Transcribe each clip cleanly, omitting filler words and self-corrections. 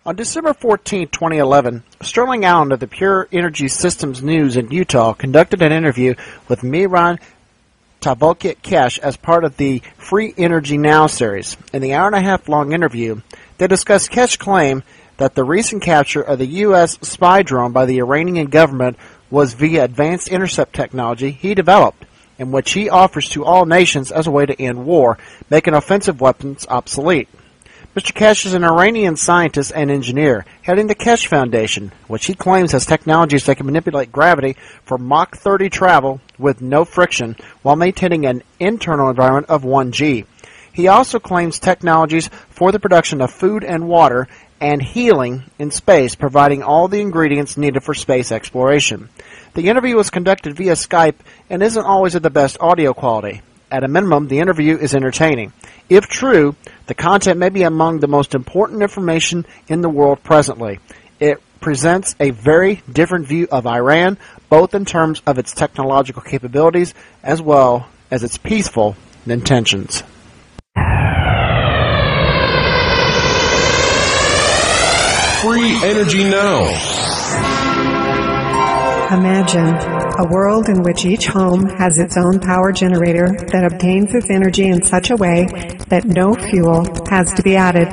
On December 14, 2011, Sterling Allan of the Pure Energy Systems News in Utah conducted an interview with Miran Keshe as part of the Free Energy Now series. In the hour-and-a-half-long interview, they discussed Keshe's claim that the recent capture of the U.S. spy drone by the Iranian government was via advanced intercept technology he developed, and which he offers to all nations as a way to end war, making offensive weapons obsolete. Mr. Keshe is an Iranian scientist and engineer, heading the Keshe Foundation, which he claims has technologies that can manipulate gravity for Mach 30 travel with no friction while maintaining an internal environment of 1G. He also claims technologies for the production of food and water and healing in space, providing all the ingredients needed for space exploration. The interview was conducted via Skype and isn't always of the best audio quality. At a minimum, the interview is entertaining. If true, the content may be among the most important information in the world presently. It presents a very different view of Iran, both in terms of its technological capabilities as well as its peaceful intentions. Free energy now. Imagine a world in which each home has its own power generator that obtains its energy in such a way that no fuel has to be added.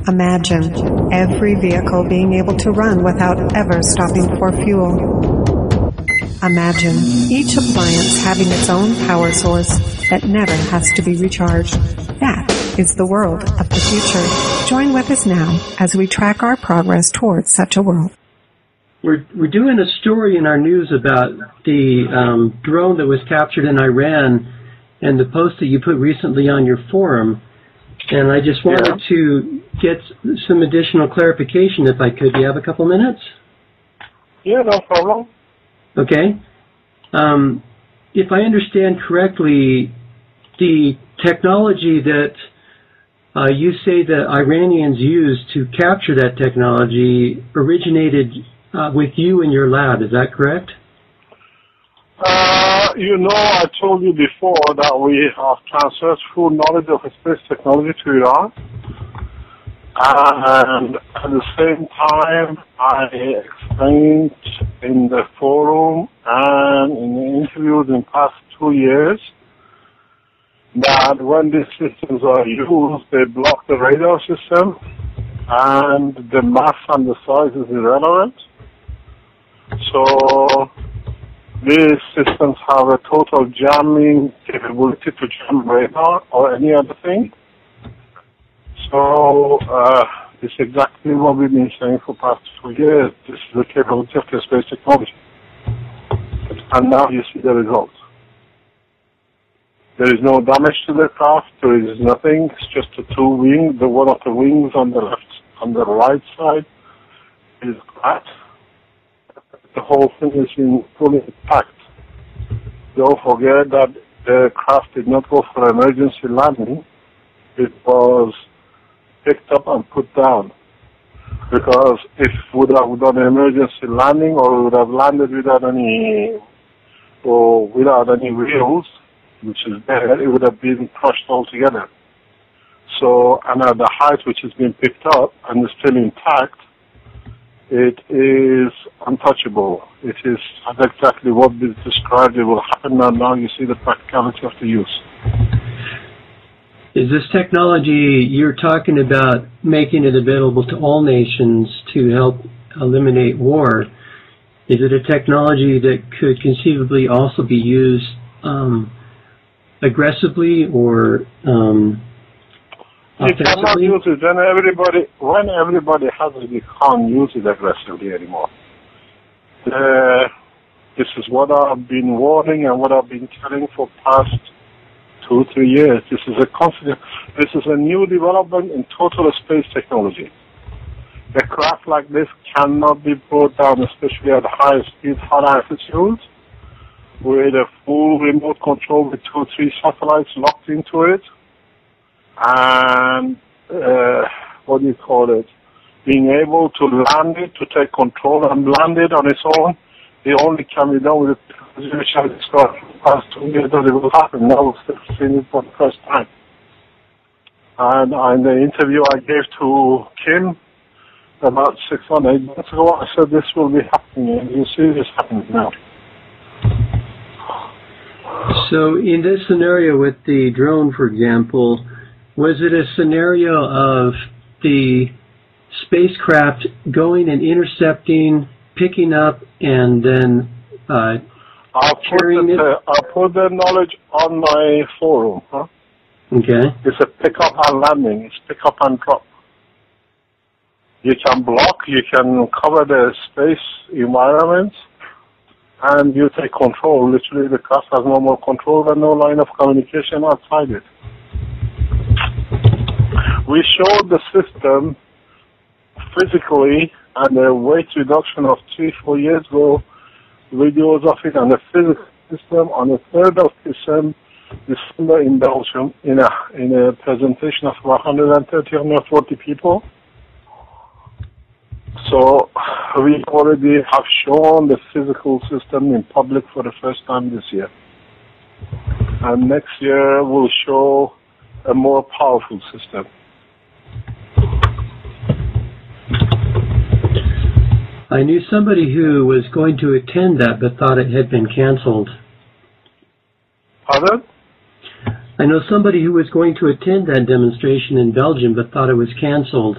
Imagine every vehicle being able to run without ever stopping for fuel. Imagine each appliance having its own power source that never has to be recharged. That is the world of the future. Join with us now as we track our progress towards such a world. We're doing a story in our news about the drone that was captured in Iran and the post that you put recently on your forum. And I just wanted to get some additional clarification if I could. Do you have a couple minutes? Yeah, no problem. Okay. If I understand correctly, the technology that you say the Iranians used to capture that technology originated with you in your lab. Is that correct? I told you before that we have transferred full knowledge of space technology to Iran. And at the same time, I explained in the forum and in the interviews in the past 2 years that when these systems are used, they block the radar system and the mass and the size is irrelevant. So these systems have a total jamming capability to jam radar or any other thing. So it's exactly what we've been saying for the past 2 years. This is the capability of the space technology. And now you see the results. There is no damage to the craft. There is nothing. It's just the two wings. The one of the wings on the right side is cracked. The whole thing is in fully intact. Don't forget that the craft did not go for emergency landing. It was picked up and put down. Because if we would have done an emergency landing or we would have landed without any wheels, which is there, it would have been crushed altogether. So, and at the height which has been picked up and is still intact, it is untouchable. It is exactly what we described. It will happen, and now you see the practicality of the use. Is this technology you're talking about making it available to all nations to help eliminate war? Is it a technology that could conceivably also be used aggressively or you cannot use it when everybody has it. You can't use it aggressively anymore. This is what I've been warning and what I've been telling for past 2-3 years. This is a new development in total space technology. A craft like this cannot be brought down, especially at high speed, high altitudes, with a full remote control with 2 or 3 satellites locked into it. And being able to land it, to take control and land it on its own, it only can be done with the technology which I described for the past 2 years that it will happen. Now we're seeing it for the first time. And in the interview I gave to Kim, about 6 or 8 months ago, I said this will be happening, and you see this happening now. So in this scenario with the drone, for example, was it a scenario of the spacecraft going and intercepting, picking up, and then carrying it? I'll put the knowledge on my forum. Huh? Okay. It's a pick up and landing. It's pick up and drop. You can block, you can cover the space environment, and you take control. Literally, the craft has no more control and no line of communication outside it. We showed the system physically and the weight reduction of 3-4 years ago, videos of it, and the physical system on the 3rd of December in Belgium in a presentation of 130-140 people. So we already have shown the physical system in public for the first time this year. And next year we'll show a more powerful system. I knew somebody who was going to attend that but thought it had been canceled. Pardon? I know somebody who was going to attend that demonstration in Belgium but thought it was canceled.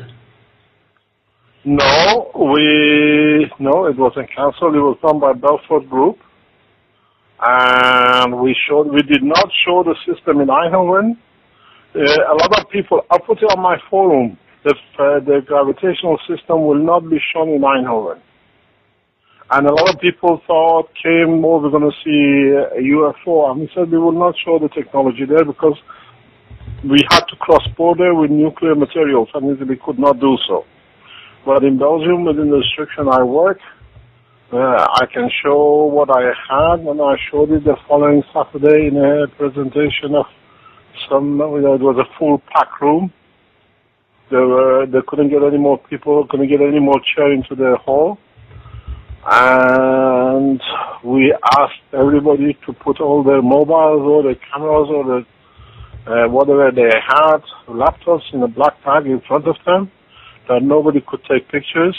No, it wasn't canceled. It was done by Belfort Group. And we did not show the system in Eindhoven. A lot of people, I put it on my forum, the gravitational system will not be shown in Eindhoven. And a lot of people we're going to see a UFO. And we said we will not show the technology there because we had to cross border with nuclear materials and we could not do so. But in Belgium, within the restriction I work, I can show what I had, and I showed it the following Saturday in a presentation of it was a full pack room. They couldn't get any more people, couldn't get any more chair into the hall. And we asked everybody to put all their mobiles or their cameras or whatever they had, laptops in a black bag in front of them, that nobody could take pictures.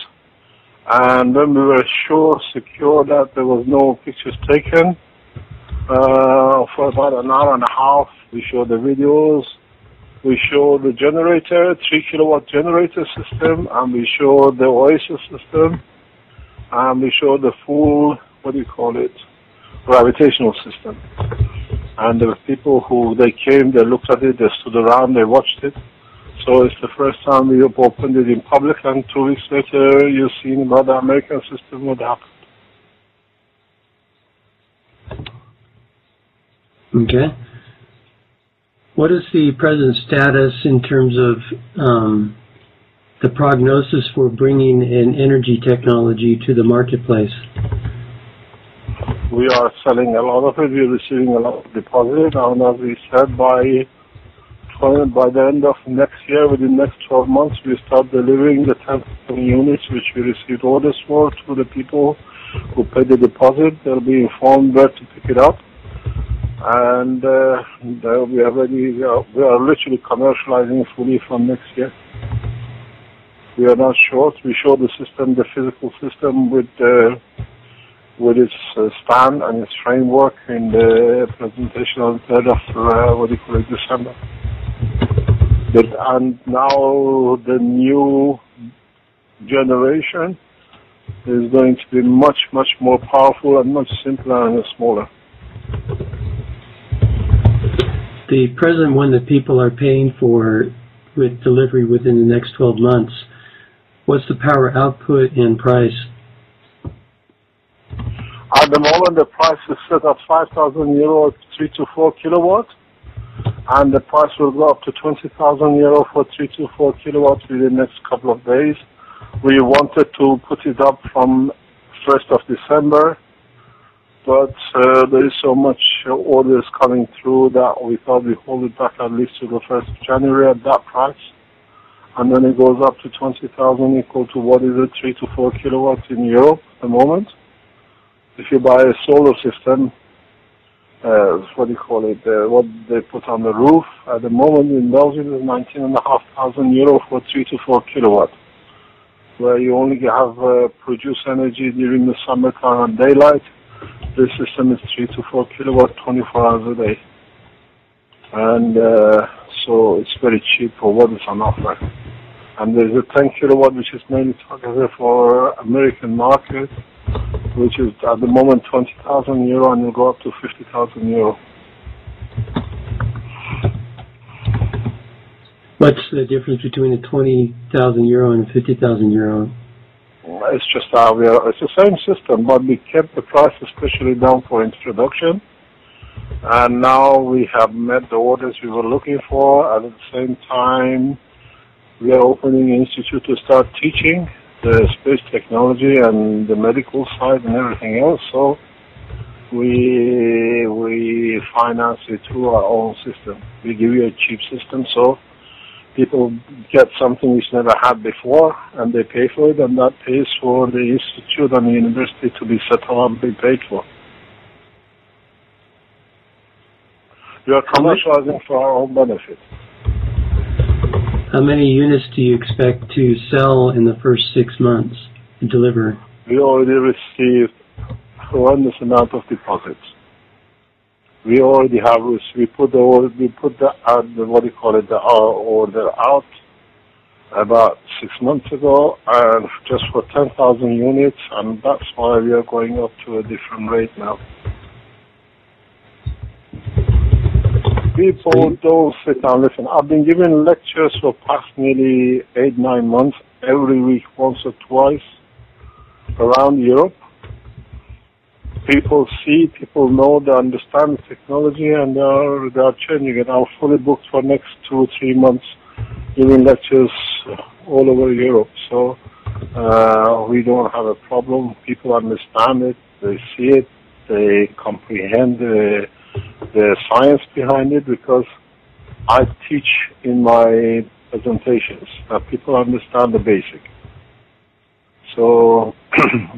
And then we were secure that there was no pictures taken. For about an hour and a half, we showed the videos. We showed the generator, 3 kilowatt generator system, and we showed the Oasis system, and we showed the full, gravitational system. And there were people they came, they looked at it, they stood around, they watched it. So it's the first time we opened it in public, and 2 weeks later, you've seen about the American system, what happened. Okay. What is the present status in terms of the prognosis for bringing an energy technology to the marketplace? We are selling a lot of it. We're receiving a lot of deposit, and as we said, by the end of next year, within the next 12 months, we start delivering the 10,000 units which we received orders for to the people who paid the deposit. They'll be informed where to pick it up. And we are literally commercializing fully from next year. We are not short. We show the system, the physical system with its stand and its framework in the presentation on the 3rd of December. And now the new generation is going to be much, much more powerful and much simpler and smaller. The present one that people are paying for with delivery within the next 12 months, what's the power output and price? At the moment, the price is set at €5,000, 3 to 4 kilowatts, and the price will go up to €20,000 for 3 to 4 kilowatts within the next couple of days. We wanted to put it up from 1st of December, but there is so much orders coming through that we thought we'd hold it back at least to the 1st of January at that price. And then it goes up to 20,000, equal to 3 to 4 kilowatts in Europe at the moment. If you buy a solar system, what they put on the roof, at the moment in Belgium is €19,500 for 3 to 4 kilowatts. where you only have produce energy during the summertime and daylight. This system is 3 to 4 kilowatt, 24 hours a day. And so it's very cheap for what is on offer. And there's a 10 kilowatt which is mainly targeted for American market, which is at the moment 20,000 euro and will go up to 50,000 euro. What's the difference between the 20,000 euro and 50,000 euro? It's just it's the same system, but we kept the price especially down for introduction. And now we have met the orders we were looking for, and at the same time we are opening an institute to start teaching the space technology and the medical side and everything else. So we finance it through our own system. We give you a cheap system, so people get something which never had before, and they pay for it, and that pays for the institute and the university to be set up and be paid for. We are commercializing for our own benefit. How many units do you expect to sell in the first 6 months and deliver? We already received a horrendous amount of deposits. We already have, we put the order out about 6 months ago, and just for 10,000 units, and that's why we are going up to a different rate now. People don't sit and listen. I've been giving lectures for past nearly 8-9 months, every week, once or twice, around Europe. People see, people know, they understand the technology, and they are changing it. I'm fully booked for next 2 or 3 months, giving lectures all over Europe. So we don't have a problem. People understand it, they see it, they comprehend the science behind it, because I teach in my presentations that people understand the basic. So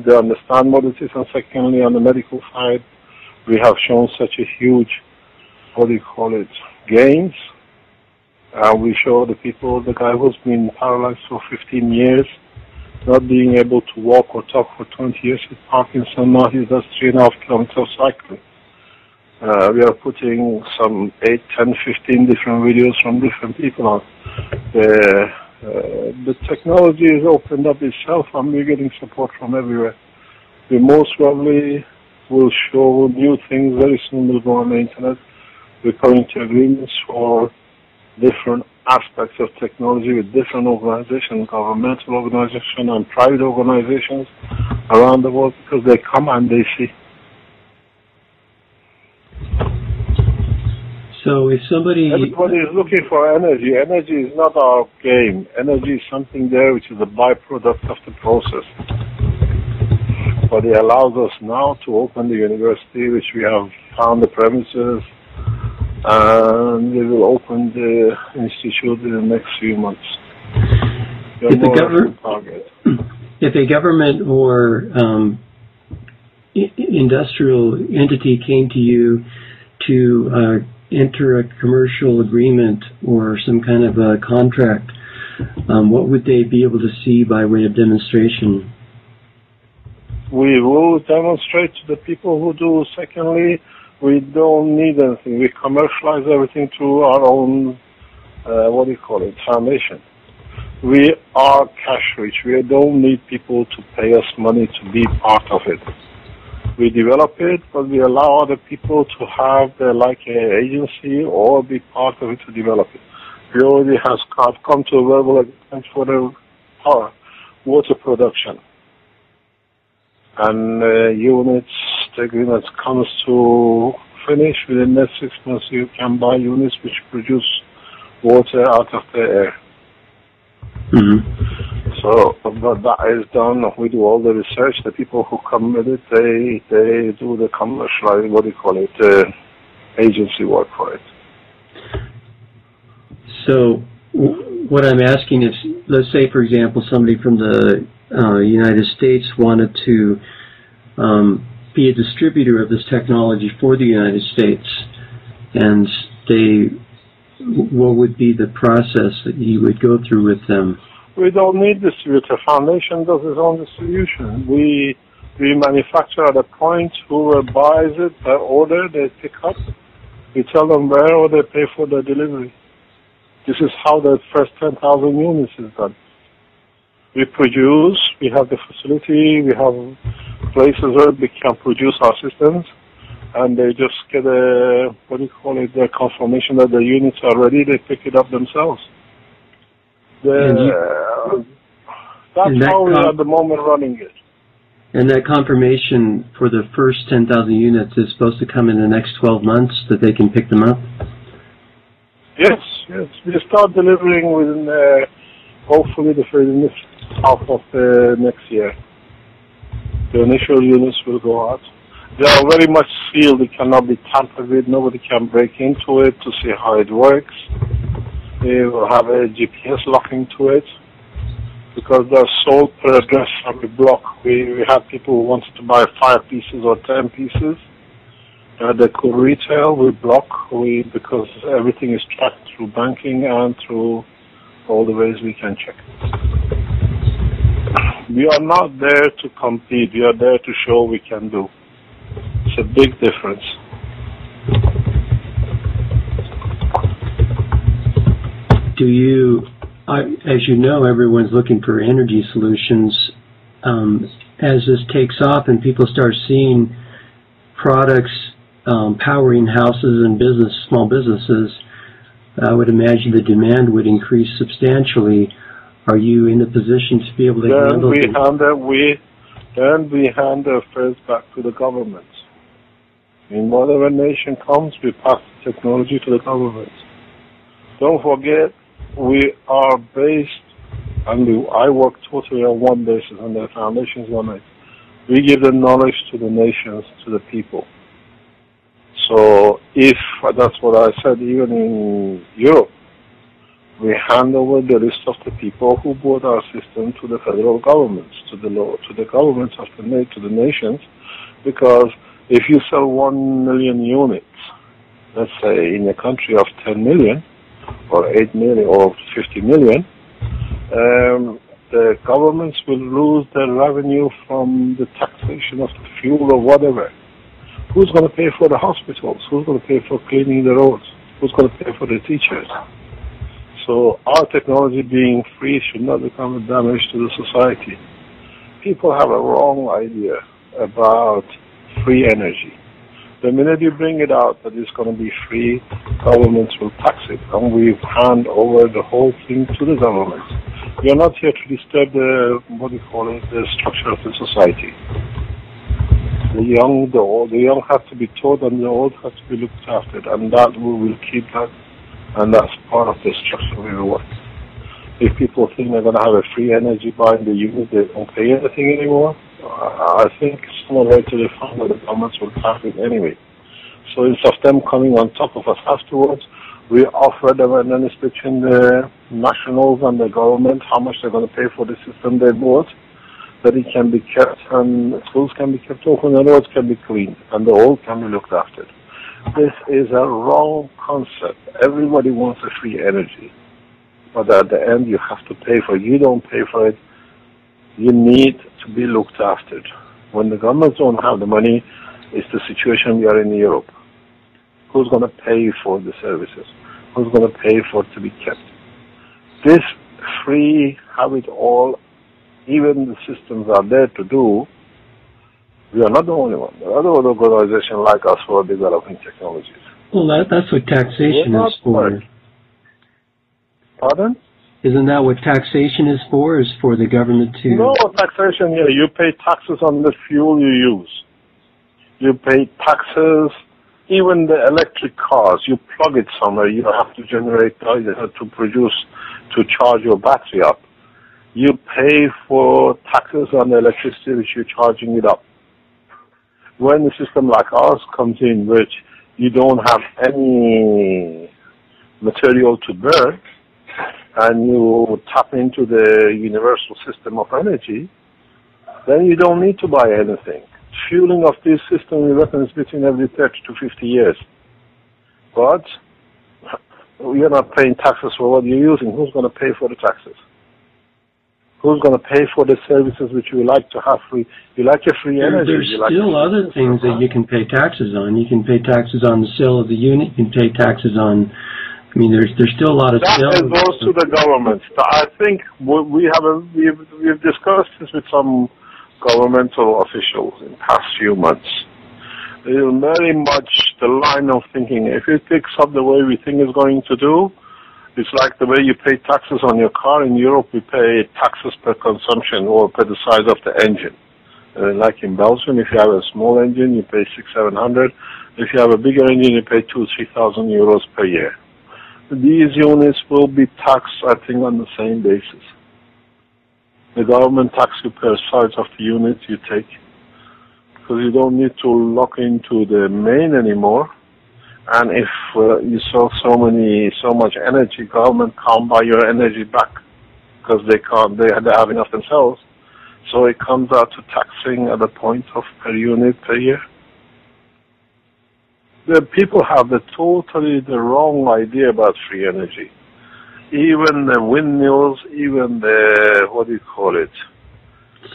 they understand what it is, and secondly, on the medical side, we have shown such a huge, gains. We show the people, the guy who's been paralyzed for 15 years, not being able to walk or talk for 20 years with Parkinson, now he does 3.5 kilometers cycling. We are putting some 8, 10, 15 different videos from different people on. The technology is opened up itself, and we're getting support from everywhere. We most probably will show new things very soon. We'll go on the internet. We're coming to agreements for different aspects of technology with different organizations, governmental organizations and private organizations around the world, because they come and they see. So if everybody is looking for energy. Energy is not our game. Energy is something there which is a byproduct of the process. But it allows us now to open the university, which we have found the premises, and we will open the institute in the next few months. If a government or industrial entity came to you to enter a commercial agreement or some kind of a contract, what would they be able to see by way of demonstration? We will demonstrate to the people who do. Secondly, we don't need anything. We commercialize everything through our own, foundation. We are cash rich. We don't need people to pay us money to be part of it. We develop it, but we allow other people to have an agency or be part of it to develop it. We already have come to a verbal agreement for the water production. And the agreement comes to finish within the next 6 months. You can buy units which produce water out of the air. Mm-hmm. So, but that is done. We do all the research. The people who come with it, they do the commercial, agency work for it. So, what I'm asking is, let's say, for example, somebody from the United States wanted to be a distributor of this technology for the United States, and what would be the process that you would go through with them? We don't need distributor. Foundation does its own distribution. We manufacture at a point. Whoever buys it by order, they pick up. We tell them where, or they pay for the delivery. This is how the first 10,000 units is done. We produce, we have the facility, we have places where we can produce our systems, and they just get a, the confirmation that the units are ready, they pick it up themselves. That's how we are at the moment running it. And that confirmation for the first 10,000 units is supposed to come in the next 12 months that they can pick them up? Yes. We start delivering within, hopefully, the first half of the next year. The initial units will go out. They are very much sealed. It cannot be tampered with. Nobody can break into it to see how it works. They will have a GPS locking to it because they're sold per address every block. We have people who wanted to buy 5 pieces or 10 pieces. They could retail. We block because everything is tracked through banking and through all the ways we can check. We are not there to compete. We are there to show we can do. It's a big difference. As you know, everyone's looking for energy solutions. As this takes off and people start seeing products powering houses and small businesses, I would imagine the demand would increase substantially. Are you in a position to be able to handle it? Then we hand the affairs back to the government. In whatever nation comes, we pass the technology to the government. Don't forget, we are based, and I work totally on one basis, and the foundation's on it. We give the knowledge to the nations, to the people. So that's what I said, even in Europe, we hand over the list of the people who bought our system to the federal governments, to the governments of to the nations, because if you sell 1 million units, let's say in a country of 10 million, or 8 million, or 50 million, the governments will lose their revenue from the taxation of the fuel or whatever. Who's going to pay for the hospitals? Who's going to pay for cleaning the roads? Who's going to pay for the teachers? So our technology being free should not become a damage to the society. People have a wrong idea about free energy. The minute you bring it out that it's going to be free, governments will tax it, and we hand over the whole thing to the government. We are not here to disturb the structure of the society. The young, the old, the young have to be taught, and the old have to be looked after, and that we will keep that, and that's part of the structure we will work. If people think they're going to have a free energy buying the unit, they don't pay anything anymore. I think sooner or later they find that the governments will have it anyway. So instead of them coming on top of us afterwards, we offer them an analysis between the nationals and the government, how much they're going to pay for the system they bought, that it can be kept, and schools can be kept open, and roads can be cleaned, and the old can be looked after. This is a wrong concept. Everybody wants a free energy, but at the end you have to pay for it. You don't pay for it. You need to be looked after. When the governments don't have the money, it's the situation we are in Europe. Who's going to pay for the services? Who's going to pay for it to be kept? This free, have it all, even the systems are there to do. We are not the only one. There are other organizations like us who are developing technologies. Well, that's what taxation is for. Pardon? Isn't that what taxation is for the government to... No, taxation, yeah. You pay taxes on the fuel you use. You pay taxes, even the electric cars, you plug it somewhere, you have to generate to charge your battery up. You pay for taxes on the electricity which you're charging it up. When a system like ours comes in, which you don't have any material to burn, and you tap into the universal system of energy, then you don't need to buy anything. Fueling of this system, we reckon, is between every 30 to 50 years. But you're not paying taxes for what you're using. Who's going to pay for the taxes? Who's going to pay for the services which you like to have free? You like your free energy. There's still other things that you can pay taxes on. You can pay taxes on the sale of the unit. You can pay taxes on. I mean, there's still a lot of that sales. goes to the government. I think we've discussed this with some governmental officials in the past few months. It is very much the line of thinking. If it picks up the way we think it's going to do, it's like the way you pay taxes on your car. In Europe, we pay taxes per consumption or per the size of the engine. Like in Belgium, if you have a small engine, you pay 600-700. If you have a bigger engine, you pay 2,000-3,000 euros per year. These units will be taxed, I think, on the same basis. The government taxes you per size of the unit you take, because you don't need to lock into the main anymore. And if you sell so much energy, government can't buy your energy back because they have enough themselves. So it comes out to taxing at the point of per unit per year. The people have totally the wrong idea about free energy. Even the windmills, even the, what do you call it?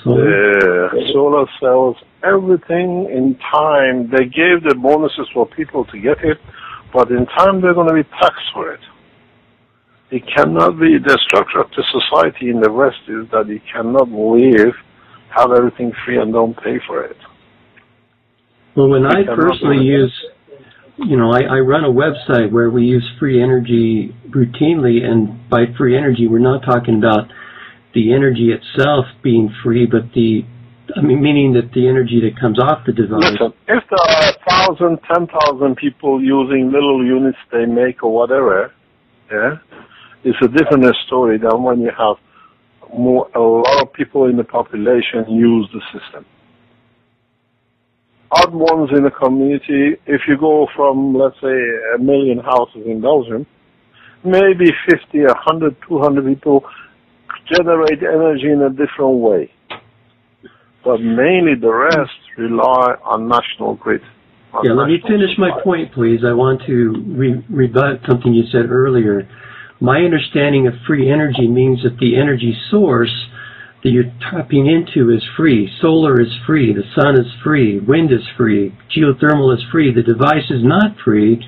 The solar cells, everything in time, they gave the bonuses for people to get it, but in time they're going to be taxed for it. It cannot be, the structure of the society in the West is that you cannot have everything free and don't pay for it. Well, when I personally use, I run a website where we use free energy routinely, and by free energy we're not talking about the energy itself being free, but meaning that the energy that comes off the device. Listen, if there are 1,000, 10,000 people using little units they make or whatever, yeah, it's a different story than when you have a lot of people in the population use the system. Odd ones in the community, if you go from, let's say, 1 million houses in Belgium, maybe 50, 100, 200 people generate energy in a different way. But mainly the rest rely on national grid. Let me finish my point, please. I want to rebut something you said earlier. My understanding of free energy means that the energy source that you're tapping into is free. Solar is free. The sun is free. Wind is free. Geothermal is free. The device is not free.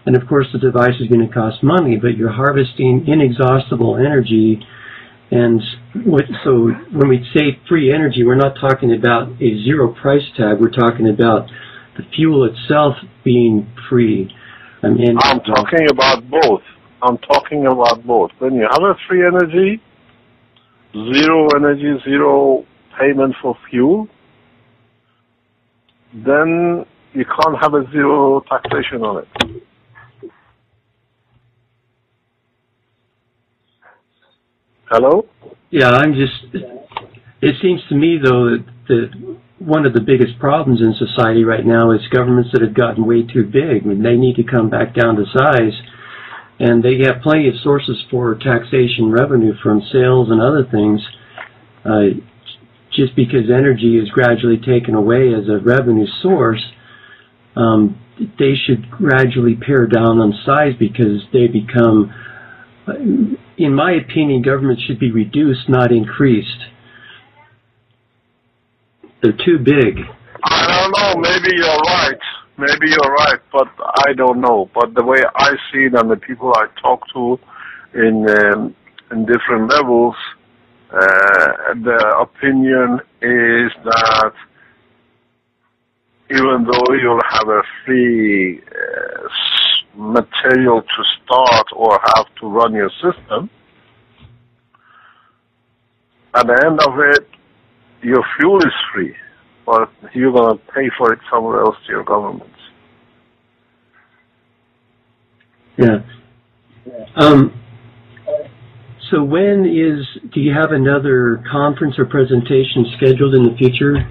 And of course the device is going to cost money, but you're harvesting inexhaustible energy. And so when we say free energy, we're not talking about a zero price tag. We're talking about the fuel itself being free. I'm talking about both. When you have a free energy, zero payment for fuel, then you can't have a zero taxation on it. Hello? Yeah, it seems to me, though, that one of the biggest problems in society right now is governments that have gotten way too big. I mean, they need to come back down to size, and they have plenty of sources for taxation revenue from sales and other things. Just because energy is gradually taken away as a revenue source, they should gradually pare down on size because they become, in my opinion, government should be reduced, not increased. They're too big. I don't know. Maybe you're right, but I don't know. But the way I see it and the people I talk to in different levels, the opinion is that even though you'll have a free material to start or have to run your system, at the end of it, your fuel is free, but you're going to pay for it somewhere else to your governments. Yeah. So do you have another conference or presentation scheduled in the future?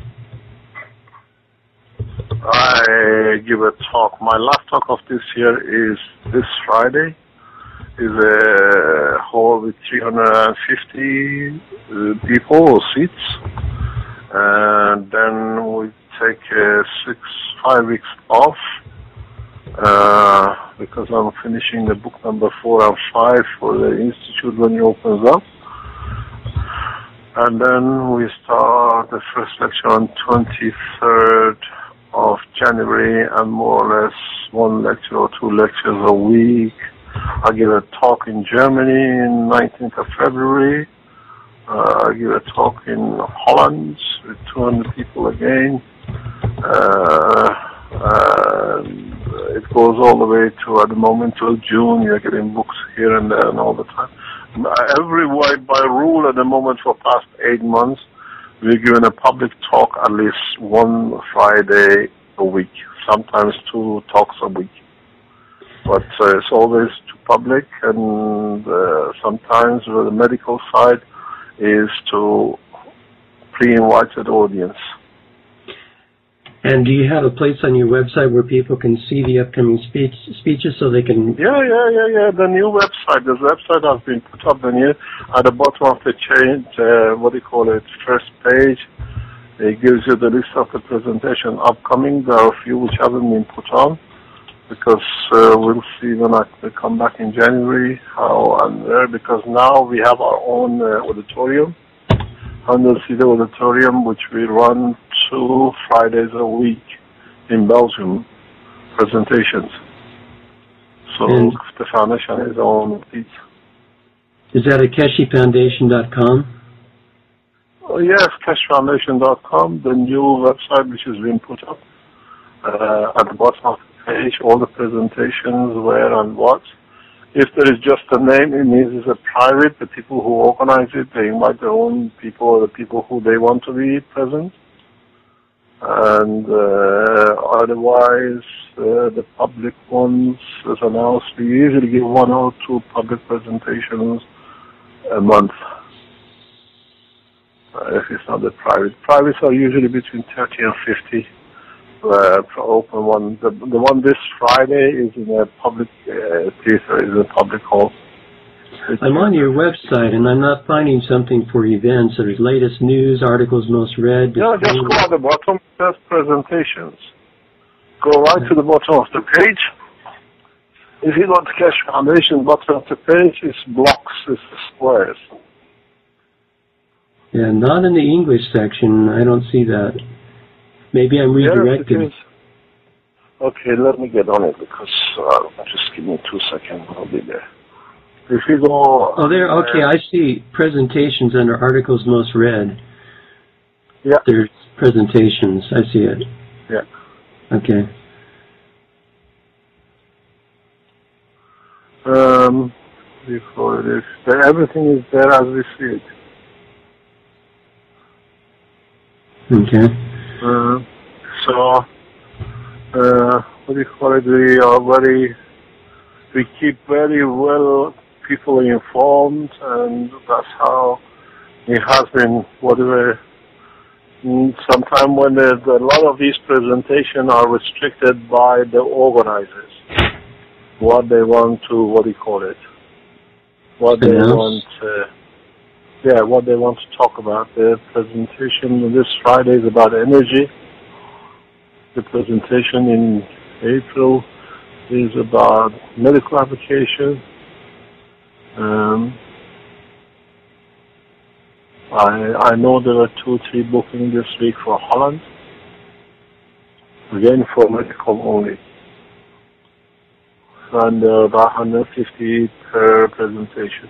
I give a talk. My last talk of this year is this Friday. Is a hall with 350 people or seats. And then we take 5 weeks off because I'm finishing the book number 4 and 5 for the institute when it opens up. And then we start the first lecture on 23rd of January, and more or less one lecture or two lectures a week. I give a talk in Germany in 19th of February. I give a talk in Holland with 200 people again. And it goes all the way to, at the moment, till June. You're getting books here and there and all the time. Everywhere, by rule, at the moment for past 8 months, we're giving a public talk at least one Friday a week, sometimes 2 talks a week. But it's always to public, and sometimes with the medical side is to pre-invited audience. And do you have a place on your website where people can see the upcoming speeches so they can... Yeah. The new website. The website has been put up the new, at the bottom of the first page. It gives you the list of the presentation upcoming. There are a few which haven't been put on, because we'll see when I come back in January how and where, because now we have our own auditorium, 100-seat auditorium, which we run 2 Fridays a week in Belgium, presentations. So the foundation is on it. Is that at KesheFoundation.com? Oh, yes, KesheFoundation.com, the new website which has been put up. At the bottom of the page, all the presentations, where and what. If there is just a name, it means it's a private. The people who organize it, they invite their own people, or the people who they want to be present. And otherwise, the public ones, as announced, we usually give 1 or 2 public presentations a month. If it's not the private. Privates are usually between 30 and 50. Open one. The one this Friday is in a public theater, is a public hall. I'm on your website and I'm not finding something for events. There's latest news, articles most read. Yeah, just go at the bottom, there's presentations. Go right to the bottom of the page. If you go to Keshe Foundation, bottom of the page is blocks, it's squares. Yeah, not in the English section. I don't see that. Maybe I'm redirected. Yes, okay, let me get on it, because just give me 2 seconds. I'll be there. If you go... Oh, there. Okay, I see presentations under articles most read. Yeah. There's presentations. I see it. Yeah. Okay. Before it is, everything is there as we see it. Okay. What do you call it? We keep very well people informed, and that's how it has been. Whatever. Sometimes when there's a lot of these presentations are restricted by the organizers, what they want to, what do you call it? What they want. What they want to talk about. The presentation this Friday is about energy. The presentation in April is about medical application. I know there are 2 or 3 bookings this week for Holland. Again, for medical only. And about 150 per presentation.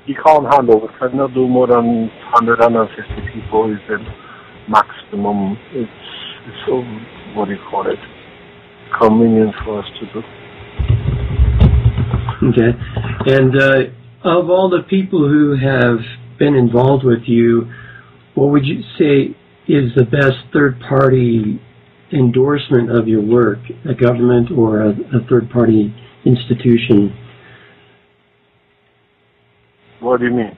You can't handle it. Cannot do more than 150 people is the maximum. It's so, what do you call it, convenient for us to do. Okay. And of all the people who have been involved with you, what would you say is the best third-party endorsement of your work, a government or a third-party institution? What do you mean?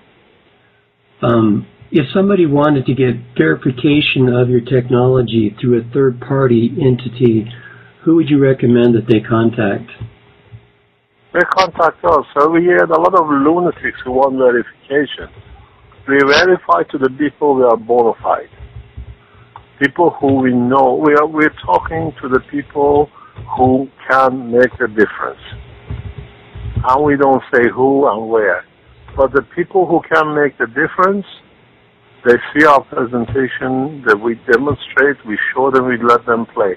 If somebody wanted to get verification of your technology through a third-party entity, who would you recommend that they contact? They contact us. So we had a lot of lunatics who want verification. We verify to the people who are bona fide. People who we know. We're talking to the people who can make a difference. And we don't say who and where. But the people who can make the difference, they see our presentation, that we demonstrate, we show them, we let them play.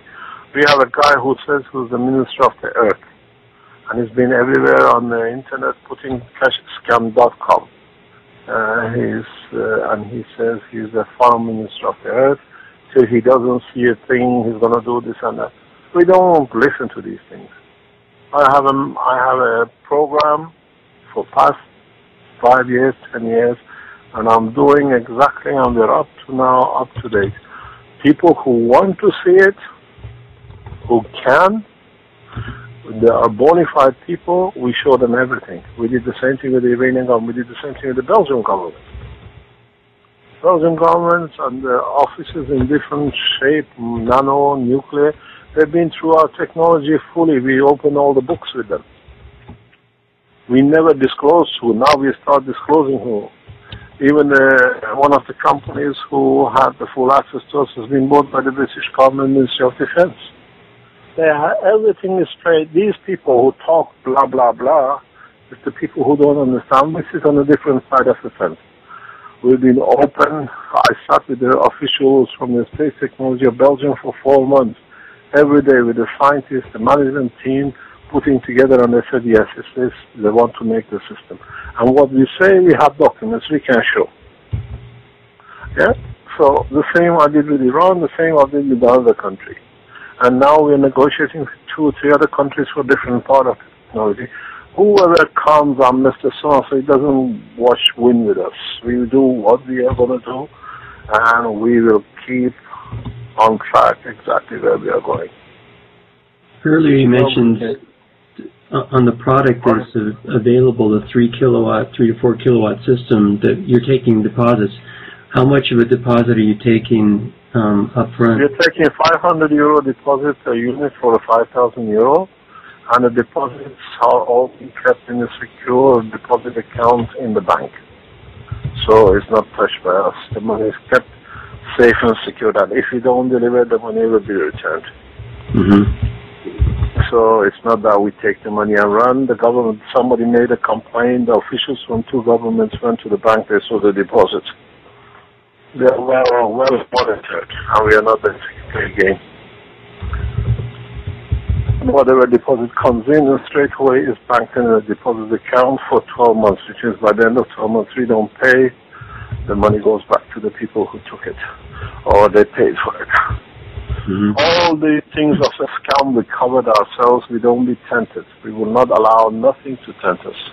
We have a guy who says who's the Minister of the Earth, and he's been everywhere on the internet putting cashscam.com. And he says he's the Foreign Minister of the Earth, so he doesn't see a thing, he's going to do this and that. We don't listen to these things. I have a program for past 5 years, 10 years, and I'm doing exactly, and we're up to date. People who want to see it, who can, there are bona fide people, we show them everything. We did the same thing with the Iranian government, we did the same thing with the Belgian government. Belgian governments and the offices in different shape, nano, nuclear, they've been through our technology fully. We open all the books with them. We never disclosed who. Now we start disclosing who. Even one of the companies who had the full access to us has been bought by the British government Ministry of Defense. Everything is straight. These people who talk blah, blah, blah, is the people who don't understand. This is on a different side of the fence. We've been open. I sat with the officials from the Space Technology of Belgium for 4 months, every day with the scientists, the management team, putting together, and they said, yes, it's this, they want to make the system. And what we say, we have documents we can show. Yeah? So the same I did with Iran, the same I did with the other country. And now we're negotiating with 2 or 3 other countries for different part of the technology. Whoever comes on Mr. So-and-so, he doesn't win with us. We do what we are going to do, and we will keep on track exactly where we are going. Earlier you mentioned on the product that's available, the 3 to 4 kilowatt system, that you're taking deposits. How much of a deposit are you taking up front? We're taking €500 deposit a unit for 5,000 euro, and the deposits are all kept in a secure deposit account in the bank. So it's not touched by us. The money is kept safe and secure, and if you don't deliver, the money will be returned. Mm-hmm. So it's not that we take the money and run. The government, somebody made a complaint, the officials from 2 governments went to the bank, they saw the deposits. They are well monitored, and we are not there to play a game. Whatever deposit comes in, straight away is banked in a deposit account for 12 months, which is by the end of 12 months we don't pay, the money goes back to the people who took it, or they paid for it. Mm-hmm. All the things of a scam we covered ourselves. We don't be tempted. We will not allow nothing to tempt us.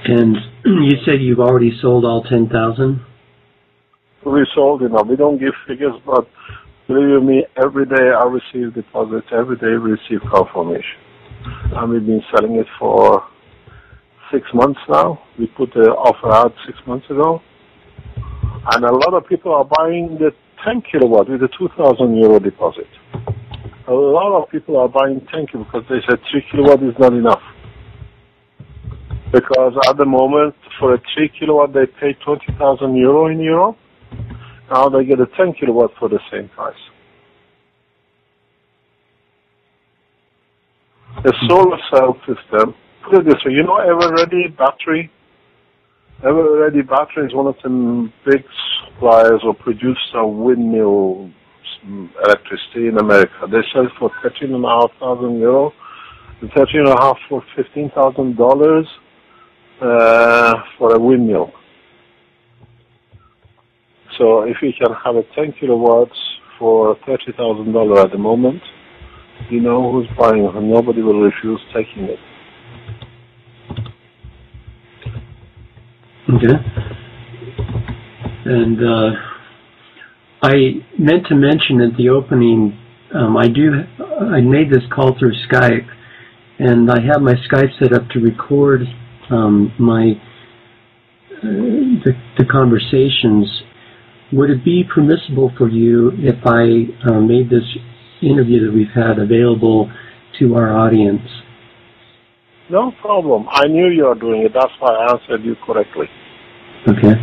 And you said you've already sold all 10,000? We sold enough. We don't give figures, but believe me, every day I receive deposits. Every day we receive confirmation. And we've been selling it for 6 months now. We put the offer out 6 months ago. And a lot of people are buying the 10 kilowatt with a 2,000 euro deposit. A lot of people are buying 10 kilowatt because they said 3 kilowatt is not enough. Because at the moment, for a 3 kilowatt, they pay 20,000 euro in Europe. Now they get a 10 kilowatt for the same price. The solar cell system, put it this way, you know Everready battery? Everready battery is one of the big suppliers or producers of windmill electricity in America. They sell it for €13,500, the $13,500 for $15,000 for a windmill. So if you can have a 10 kilowatts for $30,000 at the moment, you know who's buying it, and nobody will refuse taking it. Okay. And I meant to mention at the opening, I made this call through Skype, and I have my Skype set up to record the conversations. Would it be permissible for you if I made this interview that we've had available to our audience? No problem. I knew you were doing it. That's why I answered you correctly. Okay.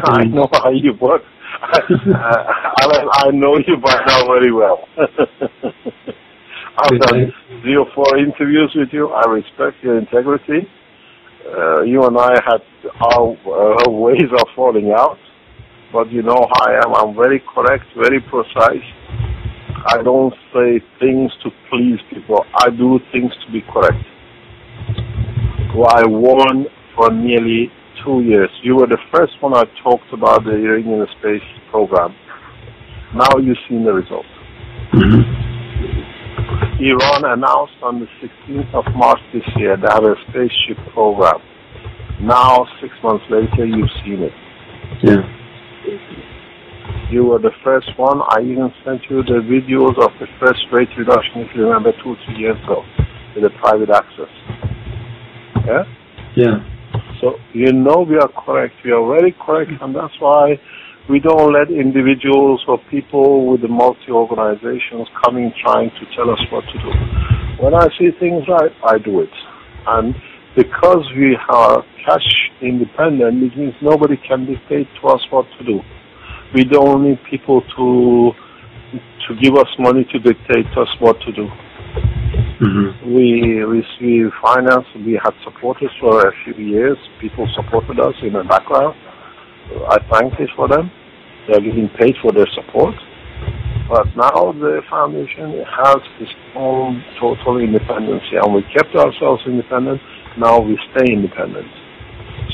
I know how you work. Allan, I know you by now very well. I've done 3 or 4 interviews with you. I respect your integrity. you and I had our ways of falling out, but you know how I am. I'm very correct, very precise. I don't say things to please people. I do things to be correct. Well, I won for nearly 2 years. You were the first one I talked about the Iranian space program. Now you've seen the result. Iran announced on the 16th of March this year they have a spaceship program. Now, 6 months later, you've seen it. Yeah. You were the first one. I even sent you the videos of the first rate reduction, if you remember, 2 or 3 years ago, with the private access. Yeah? Yeah. So, you know we are correct. We are very correct, and that's why we don't let individuals or people with the multi-organizations coming trying to tell us what to do. When I see things right, I do it. And because we are cash independent, it means nobody can dictate to us what to do. We don't need people to give us money to dictate to us what to do. We receive finance. We had supporters for a few years. People supported us in the background. I thank it for them. They are getting paid for their support. But now the foundation has its own total independence, and we kept ourselves independent. Now we stay independent.